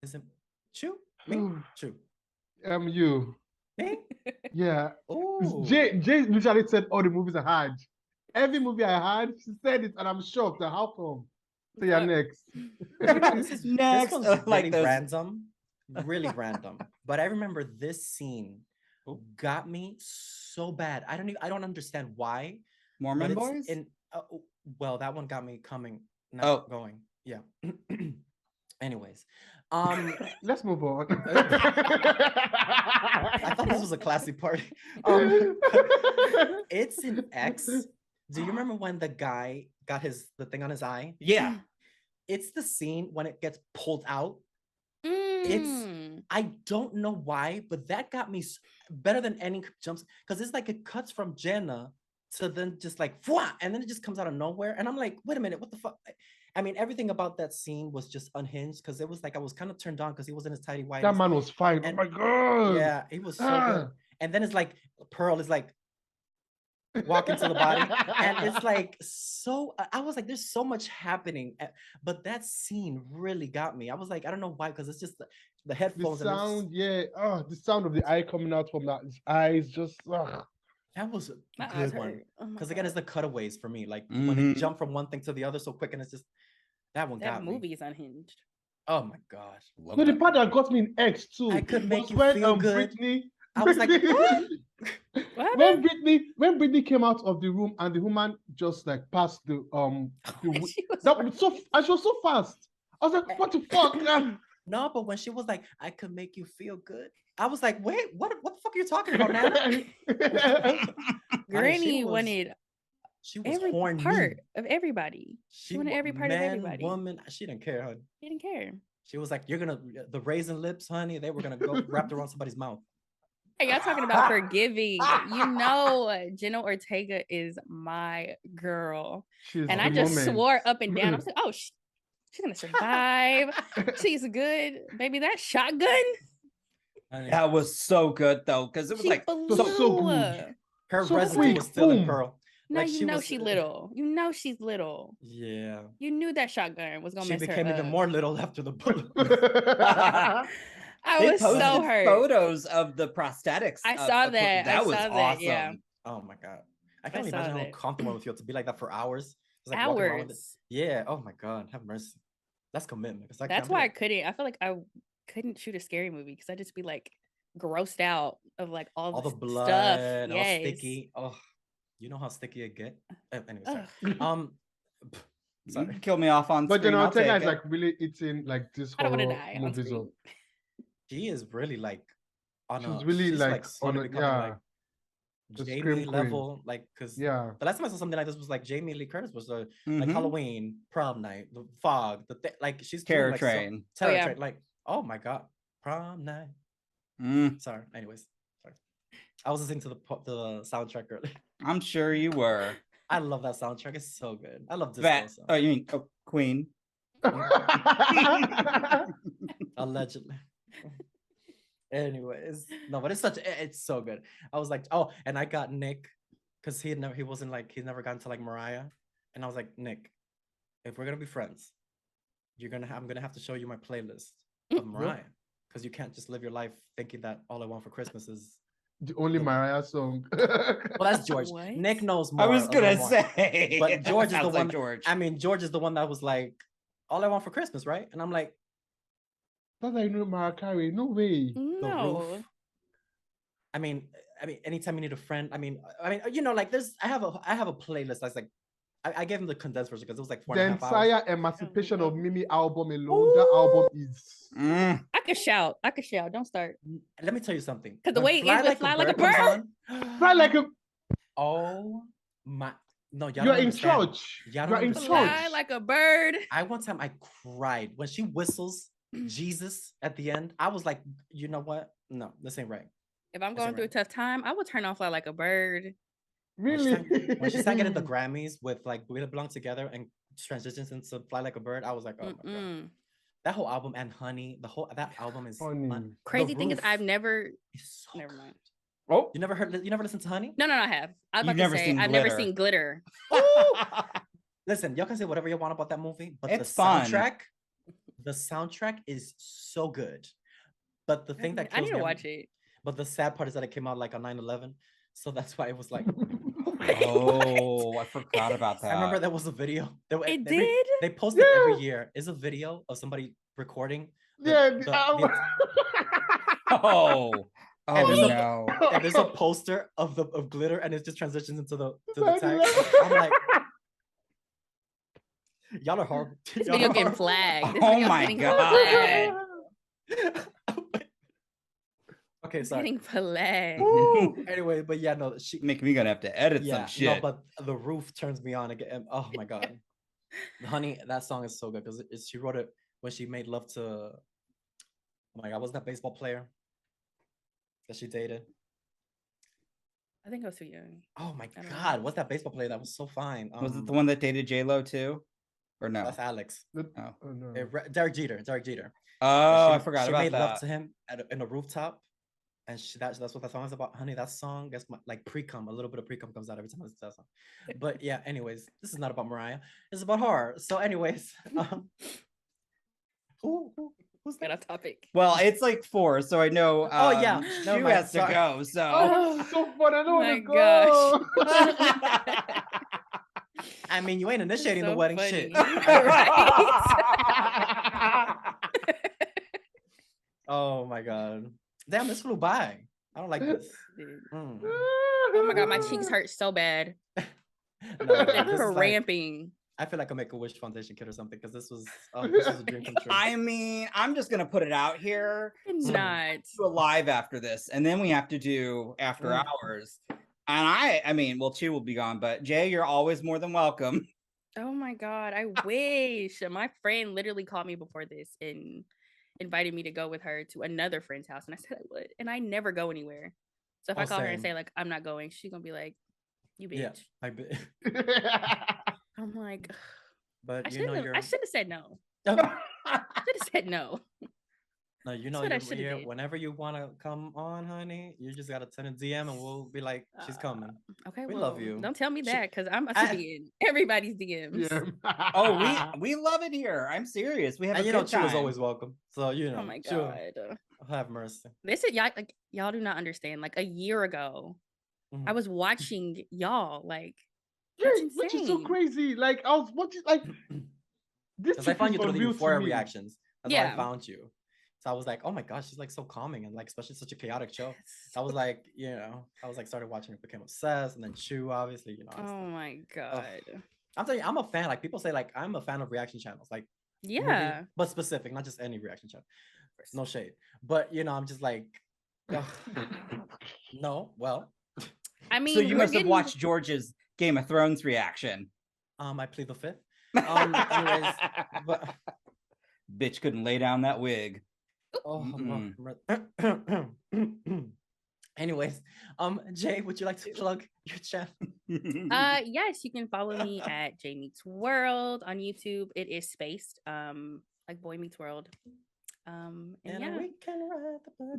Speaker 3: Is it Chew? Me? Chew.
Speaker 6: You.
Speaker 3: Me?
Speaker 6: Yeah.
Speaker 3: Ooh.
Speaker 6: Jay literally said all the movies I had. Every movie I had, she said it, and I'm shocked. How come? So yeah,
Speaker 1: Fuck.
Speaker 6: next.
Speaker 3: This
Speaker 2: Next,
Speaker 3: one's
Speaker 2: like
Speaker 3: really
Speaker 2: those-
Speaker 3: random. Really random. But I remember this scene got me so bad. I don't understand why.
Speaker 2: Mormon
Speaker 3: but it's
Speaker 2: boys.
Speaker 3: in well, that one got me coming, not going. Yeah. Anyways.
Speaker 6: Let's move on.
Speaker 3: I thought this was a classy party. It's in X. Do you remember when the guy got the thing on his eye?
Speaker 2: Yeah.
Speaker 3: It's the scene when it gets pulled out.
Speaker 1: Mm.
Speaker 3: I don't know why, but that got me better than any jumps because it's like it cuts from Jenna to then just like Fwah! And then it just comes out of nowhere. And I'm like, wait a minute, what the fuck? I mean, everything about that scene was just unhinged because it was like I was kind of turned on because he was in his tidy whities.
Speaker 6: That man was fine.
Speaker 3: And-
Speaker 6: Oh my god.
Speaker 3: Yeah, he was so good. And then it's like Pearl is like walking to the body, and it's like so. I was like, there's so much happening, but that scene really got me. I was like, I don't know why, because it's just the
Speaker 6: The
Speaker 3: headphones.
Speaker 6: sound, yeah. Oh, the sound of the eye coming out from that his eyes, just.
Speaker 3: That was a
Speaker 1: My eyes
Speaker 3: good one.
Speaker 1: hurt. Oh my
Speaker 3: Because again, it's
Speaker 1: God.
Speaker 3: the cutaways for me. Like when
Speaker 2: Mhm.
Speaker 3: they jump from one thing to the other so quick, and it's just that one
Speaker 1: That
Speaker 3: got me.
Speaker 1: movie is unhinged.
Speaker 3: Oh my gosh.
Speaker 2: Love
Speaker 6: No, the
Speaker 2: that
Speaker 6: part
Speaker 2: movie.
Speaker 6: that got me in X too.
Speaker 3: I could make
Speaker 6: was
Speaker 3: you
Speaker 6: when
Speaker 3: feel good.
Speaker 6: Britney
Speaker 3: I was like, what?
Speaker 1: What
Speaker 6: when
Speaker 1: happened?
Speaker 6: Britney came out of the room and the woman just like passed the
Speaker 1: She was
Speaker 6: that was so and she was so fast. I was like, what the fuck?
Speaker 3: No, but when she was like, I could make you feel good. I was like, wait, what the fuck are you talking about, Nana?
Speaker 1: Granny wanted
Speaker 3: She was
Speaker 1: every
Speaker 3: horny.
Speaker 1: part of everybody. She wanted every part of
Speaker 3: man,
Speaker 1: everybody.
Speaker 3: Woman, she didn't care, honey.
Speaker 1: She didn't care.
Speaker 3: She was like, the raisin lips, honey, they were gonna go wrapped around somebody's mouth.
Speaker 1: Hey, y'all talking about forgiving. You know, Jenna Ortega is my girl.
Speaker 6: She's
Speaker 1: And
Speaker 6: the
Speaker 1: I just
Speaker 6: moment.
Speaker 1: swore up and down. I was like, oh, she's going to survive. She's good. Baby, that shotgun.
Speaker 3: Honey,
Speaker 2: That was so good though, because it was
Speaker 1: She
Speaker 2: like
Speaker 1: blew.
Speaker 6: so good.
Speaker 3: her
Speaker 6: so
Speaker 3: residue
Speaker 6: quick,
Speaker 3: was still in
Speaker 6: boom.
Speaker 3: Pearl.
Speaker 1: No,
Speaker 3: Like,
Speaker 1: you
Speaker 3: she
Speaker 1: know
Speaker 3: was-
Speaker 1: she little. You know she's little.
Speaker 3: Yeah.
Speaker 1: You knew that shotgun was going to
Speaker 3: She
Speaker 1: mess
Speaker 3: became
Speaker 1: her
Speaker 3: even
Speaker 1: up.
Speaker 3: more little after the bullet.
Speaker 1: I
Speaker 2: they
Speaker 1: was
Speaker 2: posted
Speaker 1: so hurt.
Speaker 2: photos of the prosthetics.
Speaker 1: I
Speaker 2: of-
Speaker 1: saw
Speaker 2: of-
Speaker 1: that.
Speaker 2: That
Speaker 1: I
Speaker 2: was
Speaker 1: saw that,
Speaker 2: awesome.
Speaker 1: yeah.
Speaker 3: Oh my god. I can't
Speaker 1: I saw
Speaker 3: imagine how
Speaker 1: that.
Speaker 3: comfortable it would feel to be like that for hours. Just like walking around with it.
Speaker 1: Hours.
Speaker 3: Yeah. Oh my god. Have mercy. That's commitment. 'cause I
Speaker 1: That's
Speaker 3: can't be
Speaker 1: why I
Speaker 3: like-
Speaker 1: couldn't. I feel like I couldn't shoot a scary movie because I'd just be like grossed out of like all
Speaker 3: all the
Speaker 1: this
Speaker 3: blood,
Speaker 1: stuff.
Speaker 3: all
Speaker 1: Yes.
Speaker 3: sticky. Oh, you know how sticky it get. Anyway, sorry.
Speaker 1: Ugh.
Speaker 2: You
Speaker 3: Sorry.
Speaker 2: can kill me off on
Speaker 6: But
Speaker 2: screen. I'll
Speaker 6: Ortega
Speaker 2: take
Speaker 6: is
Speaker 2: it.
Speaker 6: like really eating like this
Speaker 1: I don't want to
Speaker 6: horror
Speaker 1: die on
Speaker 6: movies
Speaker 1: screen.
Speaker 6: up.
Speaker 3: She is really like on
Speaker 6: She's
Speaker 3: a.
Speaker 6: really
Speaker 3: she's
Speaker 6: like
Speaker 3: slowly
Speaker 6: on a,
Speaker 3: becoming
Speaker 6: yeah.
Speaker 3: like
Speaker 6: The
Speaker 3: Jamie
Speaker 6: scream queen.
Speaker 3: level, like because
Speaker 6: Yeah.
Speaker 3: the last time I saw something like this was like Jamie Lee Curtis was like
Speaker 2: Mhm.
Speaker 3: Halloween, prom night, the fog, like she's doing,
Speaker 2: Terror
Speaker 3: like,
Speaker 2: Train.
Speaker 3: Terror
Speaker 1: yeah.
Speaker 3: Train, like oh my god, prom night.
Speaker 2: Mm,
Speaker 3: Sorry, anyways, sorry. I was listening to the soundtrack earlier.
Speaker 2: I'm sure you were.
Speaker 3: I love that soundtrack. It's so good. I love disco.
Speaker 2: That,
Speaker 3: So.
Speaker 2: oh, you mean Queen?
Speaker 3: Allegedly. Anyways, no, but it's so good. I was like, oh, and I got Nick because he's never gotten to like Mariah, and I was like, Nick, if we're gonna be friends, I'm gonna have to show you my playlist of Mariah because you can't just live your life thinking that all I want for Christmas is.
Speaker 6: The only
Speaker 3: The-
Speaker 6: Mariah song.
Speaker 3: Well, that's George.
Speaker 1: What?
Speaker 3: Nick knows more.
Speaker 2: I was
Speaker 3: a
Speaker 2: gonna
Speaker 3: little more.
Speaker 2: say,
Speaker 3: But George is the
Speaker 2: Sounds like
Speaker 3: one.
Speaker 2: George.
Speaker 3: I mean, George is the one that was like, all I want for Christmas, right? And I'm like,
Speaker 6: That's how you know Mariah Carey. No way.
Speaker 3: the
Speaker 1: No.
Speaker 3: roof. I mean, anytime you need a friend. I mean, you know, like I have a playlist that's like, I gave him the condensed version because it was like 4.5
Speaker 6: The
Speaker 3: hours.
Speaker 6: entire Emancipation of Mimi album alone. That album is.
Speaker 2: Mm.
Speaker 1: I could shout. Don't start.
Speaker 3: Let me tell you something.
Speaker 1: 'Cause the
Speaker 3: When
Speaker 1: way it ends with Fly Like a
Speaker 3: comes
Speaker 1: Bird.
Speaker 3: on-
Speaker 6: Fly like a.
Speaker 3: Oh my! No, y'all
Speaker 6: You're
Speaker 3: don't
Speaker 6: in
Speaker 3: understand.
Speaker 6: church.
Speaker 3: Y'all
Speaker 6: You're
Speaker 3: don't
Speaker 6: in
Speaker 3: understand.
Speaker 1: Fly
Speaker 6: church.
Speaker 1: like a bird.
Speaker 3: One time I cried when she whistles Jesus at the end. I was like, you know what? No, this ain't right.
Speaker 1: If I'm
Speaker 3: That's
Speaker 1: going through a
Speaker 3: right.
Speaker 1: tough time, I will turn off Fly Like a Bird.
Speaker 6: Really?
Speaker 3: When she sang it at the Grammys with like We Belong Together and transitions into Fly Like a Bird, I was like, oh my god.
Speaker 1: Mm-mm.
Speaker 3: That whole album and Honey, that album is
Speaker 6: Honey.
Speaker 3: fun.
Speaker 1: Crazy
Speaker 3: The
Speaker 1: thing is,
Speaker 3: Roof
Speaker 1: I've never.
Speaker 3: is so
Speaker 1: Never
Speaker 3: good.
Speaker 1: mind.
Speaker 2: Oh,
Speaker 3: You never listened to Honey?
Speaker 1: No, I have. I was
Speaker 2: You've
Speaker 1: about
Speaker 2: never
Speaker 1: to say
Speaker 2: seen
Speaker 1: I've never
Speaker 2: Glitter.
Speaker 1: seen Glitter.
Speaker 3: Listen, y'all can say whatever you want about that movie, but
Speaker 2: It's
Speaker 3: the
Speaker 2: fun.
Speaker 3: soundtrack is so good. But the thing that
Speaker 1: I
Speaker 3: kills
Speaker 1: need to
Speaker 3: me,
Speaker 1: watch it.
Speaker 3: but the sad part is that it came out like on 9/11, so that's why it was like.
Speaker 2: oh, I forgot about that.
Speaker 3: I remember there was a video.
Speaker 1: It did?
Speaker 3: They posted every
Speaker 6: Yeah.
Speaker 3: year. Is a video of somebody recording.
Speaker 6: Yeah.
Speaker 2: Oh,
Speaker 3: And there's a-
Speaker 2: no.
Speaker 3: And there's a poster of glitter, and it just transitions into the tag. I'm like, y'all are horrible.
Speaker 1: This
Speaker 3: Y'all
Speaker 1: video
Speaker 3: are
Speaker 1: getting
Speaker 3: horrible.
Speaker 1: flagged. This
Speaker 2: Oh
Speaker 1: video's
Speaker 2: my
Speaker 1: getting
Speaker 2: God.
Speaker 1: flagged.
Speaker 3: Okay,
Speaker 1: It's
Speaker 3: sorry.
Speaker 1: getting flagged.
Speaker 3: Anyway, but yeah, no,
Speaker 2: Make me gonna have to edit
Speaker 3: yeah,
Speaker 2: some shit.
Speaker 3: no, but The Roof turns me on again. Oh my god, Honey, that song is so good because she wrote it when she made love to. Oh my god, wasn't that baseball player that she dated?
Speaker 1: I think I was too young.
Speaker 3: Oh my
Speaker 1: I don't know.
Speaker 3: god, what's that baseball player that was so fine?
Speaker 2: Was it the one that dated J-Lo too? Or no?
Speaker 3: That's Alex.
Speaker 2: Oh,
Speaker 6: Oh, no.
Speaker 3: Derek Jeter.
Speaker 2: oh I
Speaker 3: She-
Speaker 2: forgot
Speaker 3: she
Speaker 2: about
Speaker 3: made
Speaker 2: that.
Speaker 3: love to him in a rooftop, and that's what that song is about. Honey, that song gets like pre-cum. A little bit of pre-cum comes out every time I listen to that song. But yeah, anyways, this is not about Mariah. It's about horror. So, anyways, who's
Speaker 1: Get
Speaker 3: that?
Speaker 1: off topic.
Speaker 2: Well, it's like 4, so I know.
Speaker 3: Oh, yeah, never
Speaker 2: Shu
Speaker 3: mind,
Speaker 2: has to
Speaker 3: sorry.
Speaker 2: go. So.
Speaker 6: Oh, it's so fun. I don't
Speaker 1: My
Speaker 6: want to go.
Speaker 3: I mean, you ain't initiating the
Speaker 1: So
Speaker 3: wedding
Speaker 1: funny.
Speaker 3: shit.
Speaker 1: Right.
Speaker 3: Oh my god, damn, this flew by. I don't like this.
Speaker 1: Oh my god, my cheeks hurt so bad.
Speaker 3: No,
Speaker 1: They're
Speaker 3: this is like,
Speaker 1: cramping.
Speaker 3: I feel like a Make-A-Wish Foundation kid or something because this was a dream come true.
Speaker 2: I mean, I'm just gonna put it out here.
Speaker 1: Not.
Speaker 2: Do a live after this, and then we have to do after hours. And I mean, well, Chu will be gone, but Jay, you're always more than welcome.
Speaker 1: Oh my god, I wish. My friend literally called me before this and invited me to go with her to another friend's house, and I said I would, and I never go anywhere. So if I call her and say like I'm not going, she's gonna be like, "You bitch."
Speaker 3: Yeah, I bet.
Speaker 1: I'm like,
Speaker 3: but
Speaker 1: I
Speaker 3: you know,
Speaker 1: should have said no.
Speaker 3: Oh.
Speaker 1: I should have said no.
Speaker 3: No, you know, whenever you want to come on, honey, you just gotta send a DM and we'll be like, she's coming.
Speaker 1: Okay,
Speaker 3: we love you.
Speaker 1: Don't tell me that because I'm about to be in everybody's DMs.
Speaker 6: Yeah.
Speaker 2: Oh, we love it here. I'm serious. We have
Speaker 3: and
Speaker 2: a
Speaker 3: you know,
Speaker 2: good
Speaker 3: Chu
Speaker 2: time.
Speaker 3: is always welcome. So you know,
Speaker 1: Oh my god.
Speaker 3: Chu, have mercy.
Speaker 1: This is y'all do not understand. Like a year ago, I was watching y'all like.
Speaker 6: Which is so crazy. Like I was watching like this.
Speaker 3: Because I found you through the Euphoria reactions. That's how I
Speaker 1: Yeah.
Speaker 3: found you. So I was like, oh my gosh, she's like so calming and like especially such a chaotic show. I was like, you know, I was like started watching it, became obsessed, and then Chu, obviously, you know.
Speaker 1: Oh my god.
Speaker 3: I'm telling you, I'm a fan. Like people say, like I'm a fan of reaction channels, like
Speaker 1: Yeah,
Speaker 3: but specific, not just any reaction channel. No shade, but you know, I'm just like, no. Well,
Speaker 1: I mean,
Speaker 2: so you must have watched George's Game of Thrones reaction.
Speaker 3: I plead the fifth. Anyways, but
Speaker 2: bitch couldn't lay down that wig.
Speaker 3: Anyways, Jay, would you like to plug your channel?
Speaker 1: Yes, you can follow me at JayMeetsWorld on YouTube. It is spaced, like Boy Meets World. And yeah.
Speaker 3: We can ride the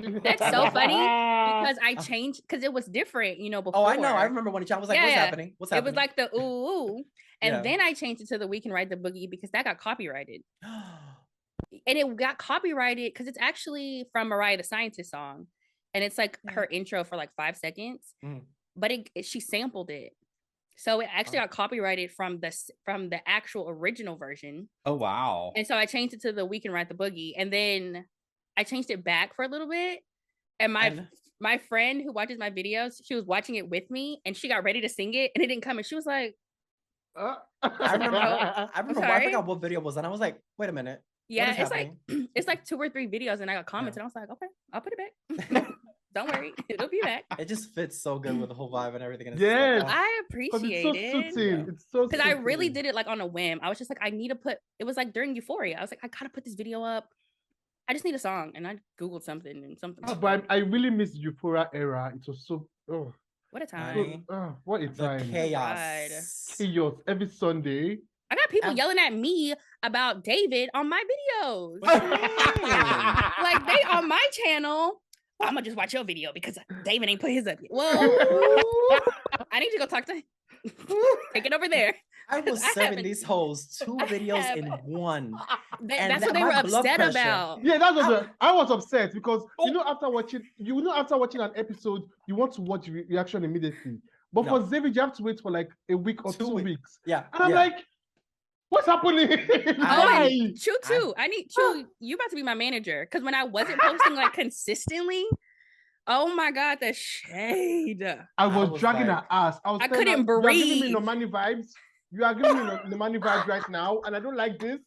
Speaker 3: buggy.
Speaker 1: That's so funny because I changed because it was different, you know, before.
Speaker 3: Oh, I know. I remember when you was like, what's happening? What's happening?
Speaker 1: It was like the ooh. And then I changed it to the We Can Ride the Boogie because that got copyrighted. And it got copyrighted because it's actually from Mariah the Scientist song. And it's like her intro for like 5 seconds. But she sampled it. So it actually got copyrighted from the actual original version.
Speaker 2: Oh wow.
Speaker 1: And so I changed it to the We Can Ride the Boogie. And then I changed it back for a little bit. And my friend who watches my videos, she was watching it with me and she got ready to sing it and it didn't come. And she was like,
Speaker 3: I remember I forgot what video it was, and I was like, wait a minute.
Speaker 1: Yeah, it's like 2 or 3 videos, and I got comments, and I was like, okay, I'll put it back. Don't worry, it'll be back.
Speaker 3: It just fits so good with the whole vibe and everything. And
Speaker 6: yes,
Speaker 3: like,
Speaker 1: I appreciate it.
Speaker 6: It's so
Speaker 1: because I really did it like on a whim. I was just like, I need to put. It was like during Euphoria. I was like, I gotta put this video up. I just need a song, and I googled something and something.
Speaker 6: Oh, but I really miss the Euphoria era. It was so. Oh.
Speaker 1: What a time!
Speaker 6: What a time!
Speaker 3: Chaos
Speaker 6: every Sunday.
Speaker 1: I got people yelling at me about David on my videos. Like they on my channel. Well, I'm gonna just watch your video because David ain't put his up yet. Whoa! I need to go talk to him. Take it over there.
Speaker 3: I was sending these hoes 2 videos in one.
Speaker 1: That's what they were upset about.
Speaker 6: Yeah, that was I was upset because after watching an episode, you want to watch reaction immediately. But for Zzavid, you have to wait for like a week or 2 weeks.
Speaker 3: Yeah.
Speaker 6: And I'm like, what's happening?
Speaker 1: Chu too. I need Chu. You about to be my manager because when I wasn't posting like consistently, oh my god, the shade.
Speaker 6: I was dragging her ass.
Speaker 1: I couldn't breathe.
Speaker 6: You're giving me Normani vibes. You are giving me Normani vibes right now, and I don't like this.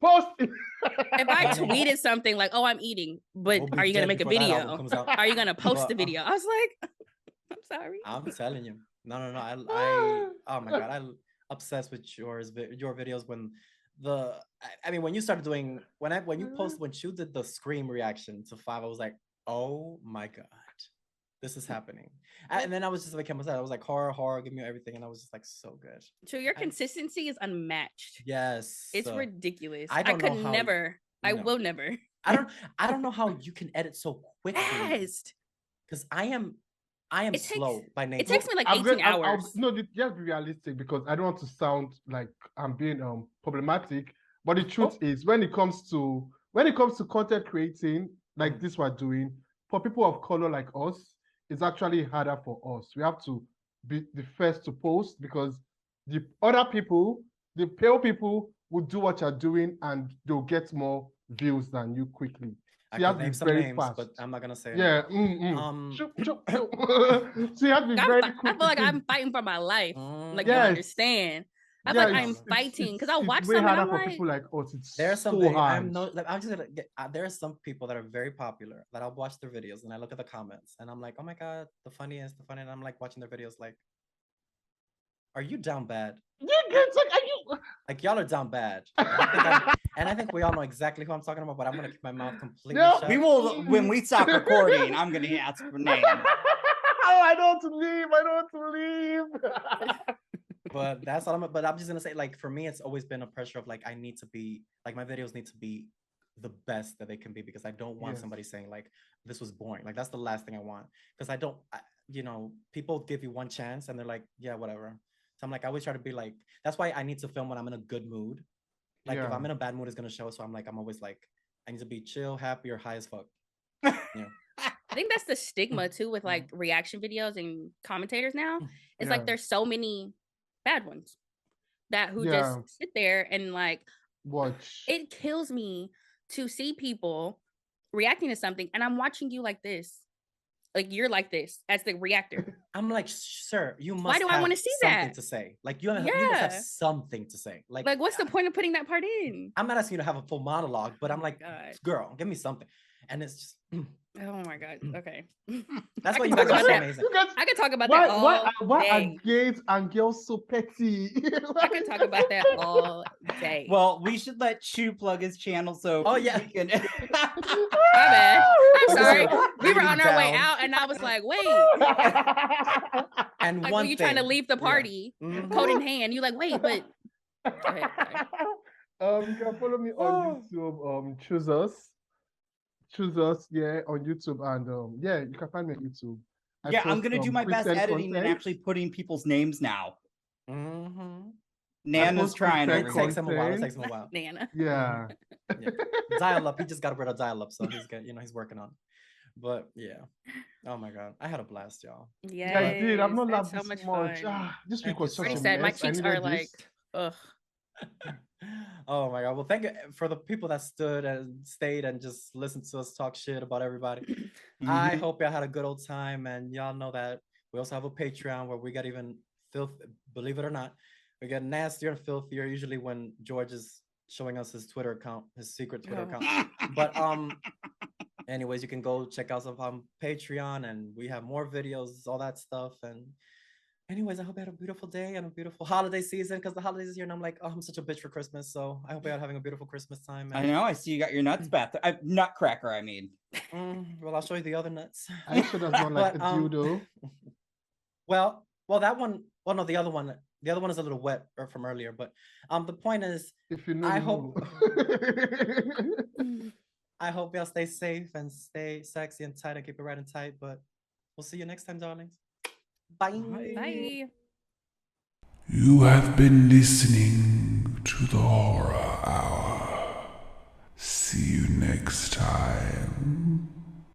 Speaker 6: Post.
Speaker 1: If I tweeted something like, "Oh, I'm eating," but are you gonna make a video? Are you gonna post the video? I was like, I'm sorry.
Speaker 3: I'm telling you, no. I oh my god, I'm obsessed with your videos. When when you started doing when you post when Chu did the Scream reaction to 5, I was like, oh my god, this is happening. And then I was just like, I was like, horror, give me everything, and I was just like, so good.
Speaker 1: So your consistency is unmatched.
Speaker 3: Yes,
Speaker 1: it's ridiculous.
Speaker 3: I
Speaker 1: will never.
Speaker 3: I don't know how you can edit so quickly.
Speaker 1: Fast.
Speaker 3: Because I am slow by nature.
Speaker 1: It takes me like 18 hours.
Speaker 6: Just be realistic because I don't want to sound like I'm being problematic. But the truth is, when it comes to content creating like this we're doing, for people of color like us, it's actually harder for us. We have to be the first to post because the other people, the pale people, will do what you're doing and they'll get more views than you quickly.
Speaker 3: I
Speaker 6: You have
Speaker 3: could
Speaker 6: to
Speaker 3: name
Speaker 6: be
Speaker 3: some
Speaker 6: very
Speaker 3: names,
Speaker 6: fast.
Speaker 3: but I'm not gonna say.
Speaker 6: Yeah.
Speaker 3: Them.
Speaker 6: So you have to be very quick.
Speaker 1: I feel like I'm fighting for my life. Like, you
Speaker 6: Yes.
Speaker 1: understand? I feel
Speaker 6: Yeah,
Speaker 1: like I'm fighting because I'll watch
Speaker 6: it's way
Speaker 1: some and
Speaker 6: harder
Speaker 1: I'm
Speaker 6: for
Speaker 1: like,
Speaker 6: people like us. It's
Speaker 3: There are some
Speaker 6: so hard.
Speaker 3: I'm just gonna get. There are some people that are very popular that I'll watch their videos and I look at the comments and I'm like, oh my god, the funniest, the funny. And I'm like watching their videos, like, are you down bad?
Speaker 6: It's like, are you?
Speaker 3: Like y'all are down bad. And I think we all know exactly who I'm talking about, but I'm gonna keep my mouth completely
Speaker 6: No,
Speaker 3: shut.
Speaker 2: We will when we stop recording. I'm gonna ask for names.
Speaker 6: Oh, I don't want to leave. I don't want to leave.
Speaker 3: But that's all but I'm just gonna say, like, for me, it's always been a pressure of like, I need to be like, my videos need to be the best that they can be, because I don't want somebody saying like, this was boring. Like, that's the last thing I want, because people give you one chance and they're like, yeah, whatever. So I'm like, I always try to be like, that's why I need to film when I'm in a good mood. Like, if I'm in a bad mood, it's gonna show. So I'm like, I'm always like, I need to be chill, happy, or high as fuck. Yeah.
Speaker 1: I think that's the stigma too with like reaction videos and commentators now. It's like there's so many bad ones who just sit there and like
Speaker 6: watch.
Speaker 1: It kills me to see people reacting to something and I'm watching you like this. Like, you're like this as the reactor.
Speaker 3: I'm like, sir, you must.
Speaker 1: Why do I want to see
Speaker 3: something
Speaker 1: that?
Speaker 3: to say? Like, you must have something to say. Like
Speaker 1: what's the point of putting that part in?
Speaker 3: I'm not asking you to have a full monologue, but I'm like, girl, give me something. And it's just,
Speaker 1: oh my god. Okay.
Speaker 3: That's why you guys are so amazing.
Speaker 1: I could talk about that all
Speaker 6: why
Speaker 1: day.
Speaker 6: are gays and girls so petty?
Speaker 1: I could talk about that all day.
Speaker 2: Well, we should let Chu plug his channel so.
Speaker 3: Oh yeah.
Speaker 2: We can...
Speaker 1: My bad. I'm sorry. We were on our way out, and I was like, wait.
Speaker 3: And
Speaker 1: like,
Speaker 3: one
Speaker 1: when you
Speaker 3: thing,
Speaker 1: trying to leave the party, coat in hand, you like, wait, but. Go ahead,
Speaker 6: you can follow me on YouTube. Choose us, yeah, on YouTube, and yeah, you can find me on YouTube.
Speaker 2: I'm gonna do my best editing and actually putting people's names now. Nana's trying.
Speaker 3: It takes him a while.
Speaker 1: Nana.
Speaker 6: Yeah.
Speaker 3: Dial up. He just got rid of dial up, so he's he's working on it. But yeah. Oh my god, I had a blast, y'all.
Speaker 6: Yeah, I did. I'm not laughing
Speaker 1: so much.
Speaker 6: This week was such a
Speaker 1: sad.
Speaker 6: mess.
Speaker 1: My cheeks are like, ugh.
Speaker 3: Oh my god. Well, thank you for the people that stood and stayed and just listened to us talk shit about everybody. I hope y'all had a good old time, and y'all know that we also have a Patreon where we got even believe it or not, we get nastier and filthier usually when George is showing us his Twitter account, his secret Twitter account. But anyways, you can go check out some on Patreon, and we have more videos, all that stuff. And anyways, I hope you had a beautiful day and a beautiful holiday season, because the holidays is here, and I'm like, oh, I'm such a bitch for Christmas. So I hope you're having a beautiful Christmas time.
Speaker 2: I know. I see you got your nuts bath. Nutcracker, I mean.
Speaker 3: Well, I'll show you the other nuts.
Speaker 6: I should have done like a judo.
Speaker 3: Well, that one. Well, no, the other one. The other one is a little wet from earlier. But the point is,
Speaker 6: if you know,
Speaker 3: I hope. I hope y'all stay safe and stay sexy and tight and keep it right and tight. But we'll see you next time, darlings. Bye.
Speaker 1: Bye.
Speaker 4: You have been listening to the Horror Hour. See you next time.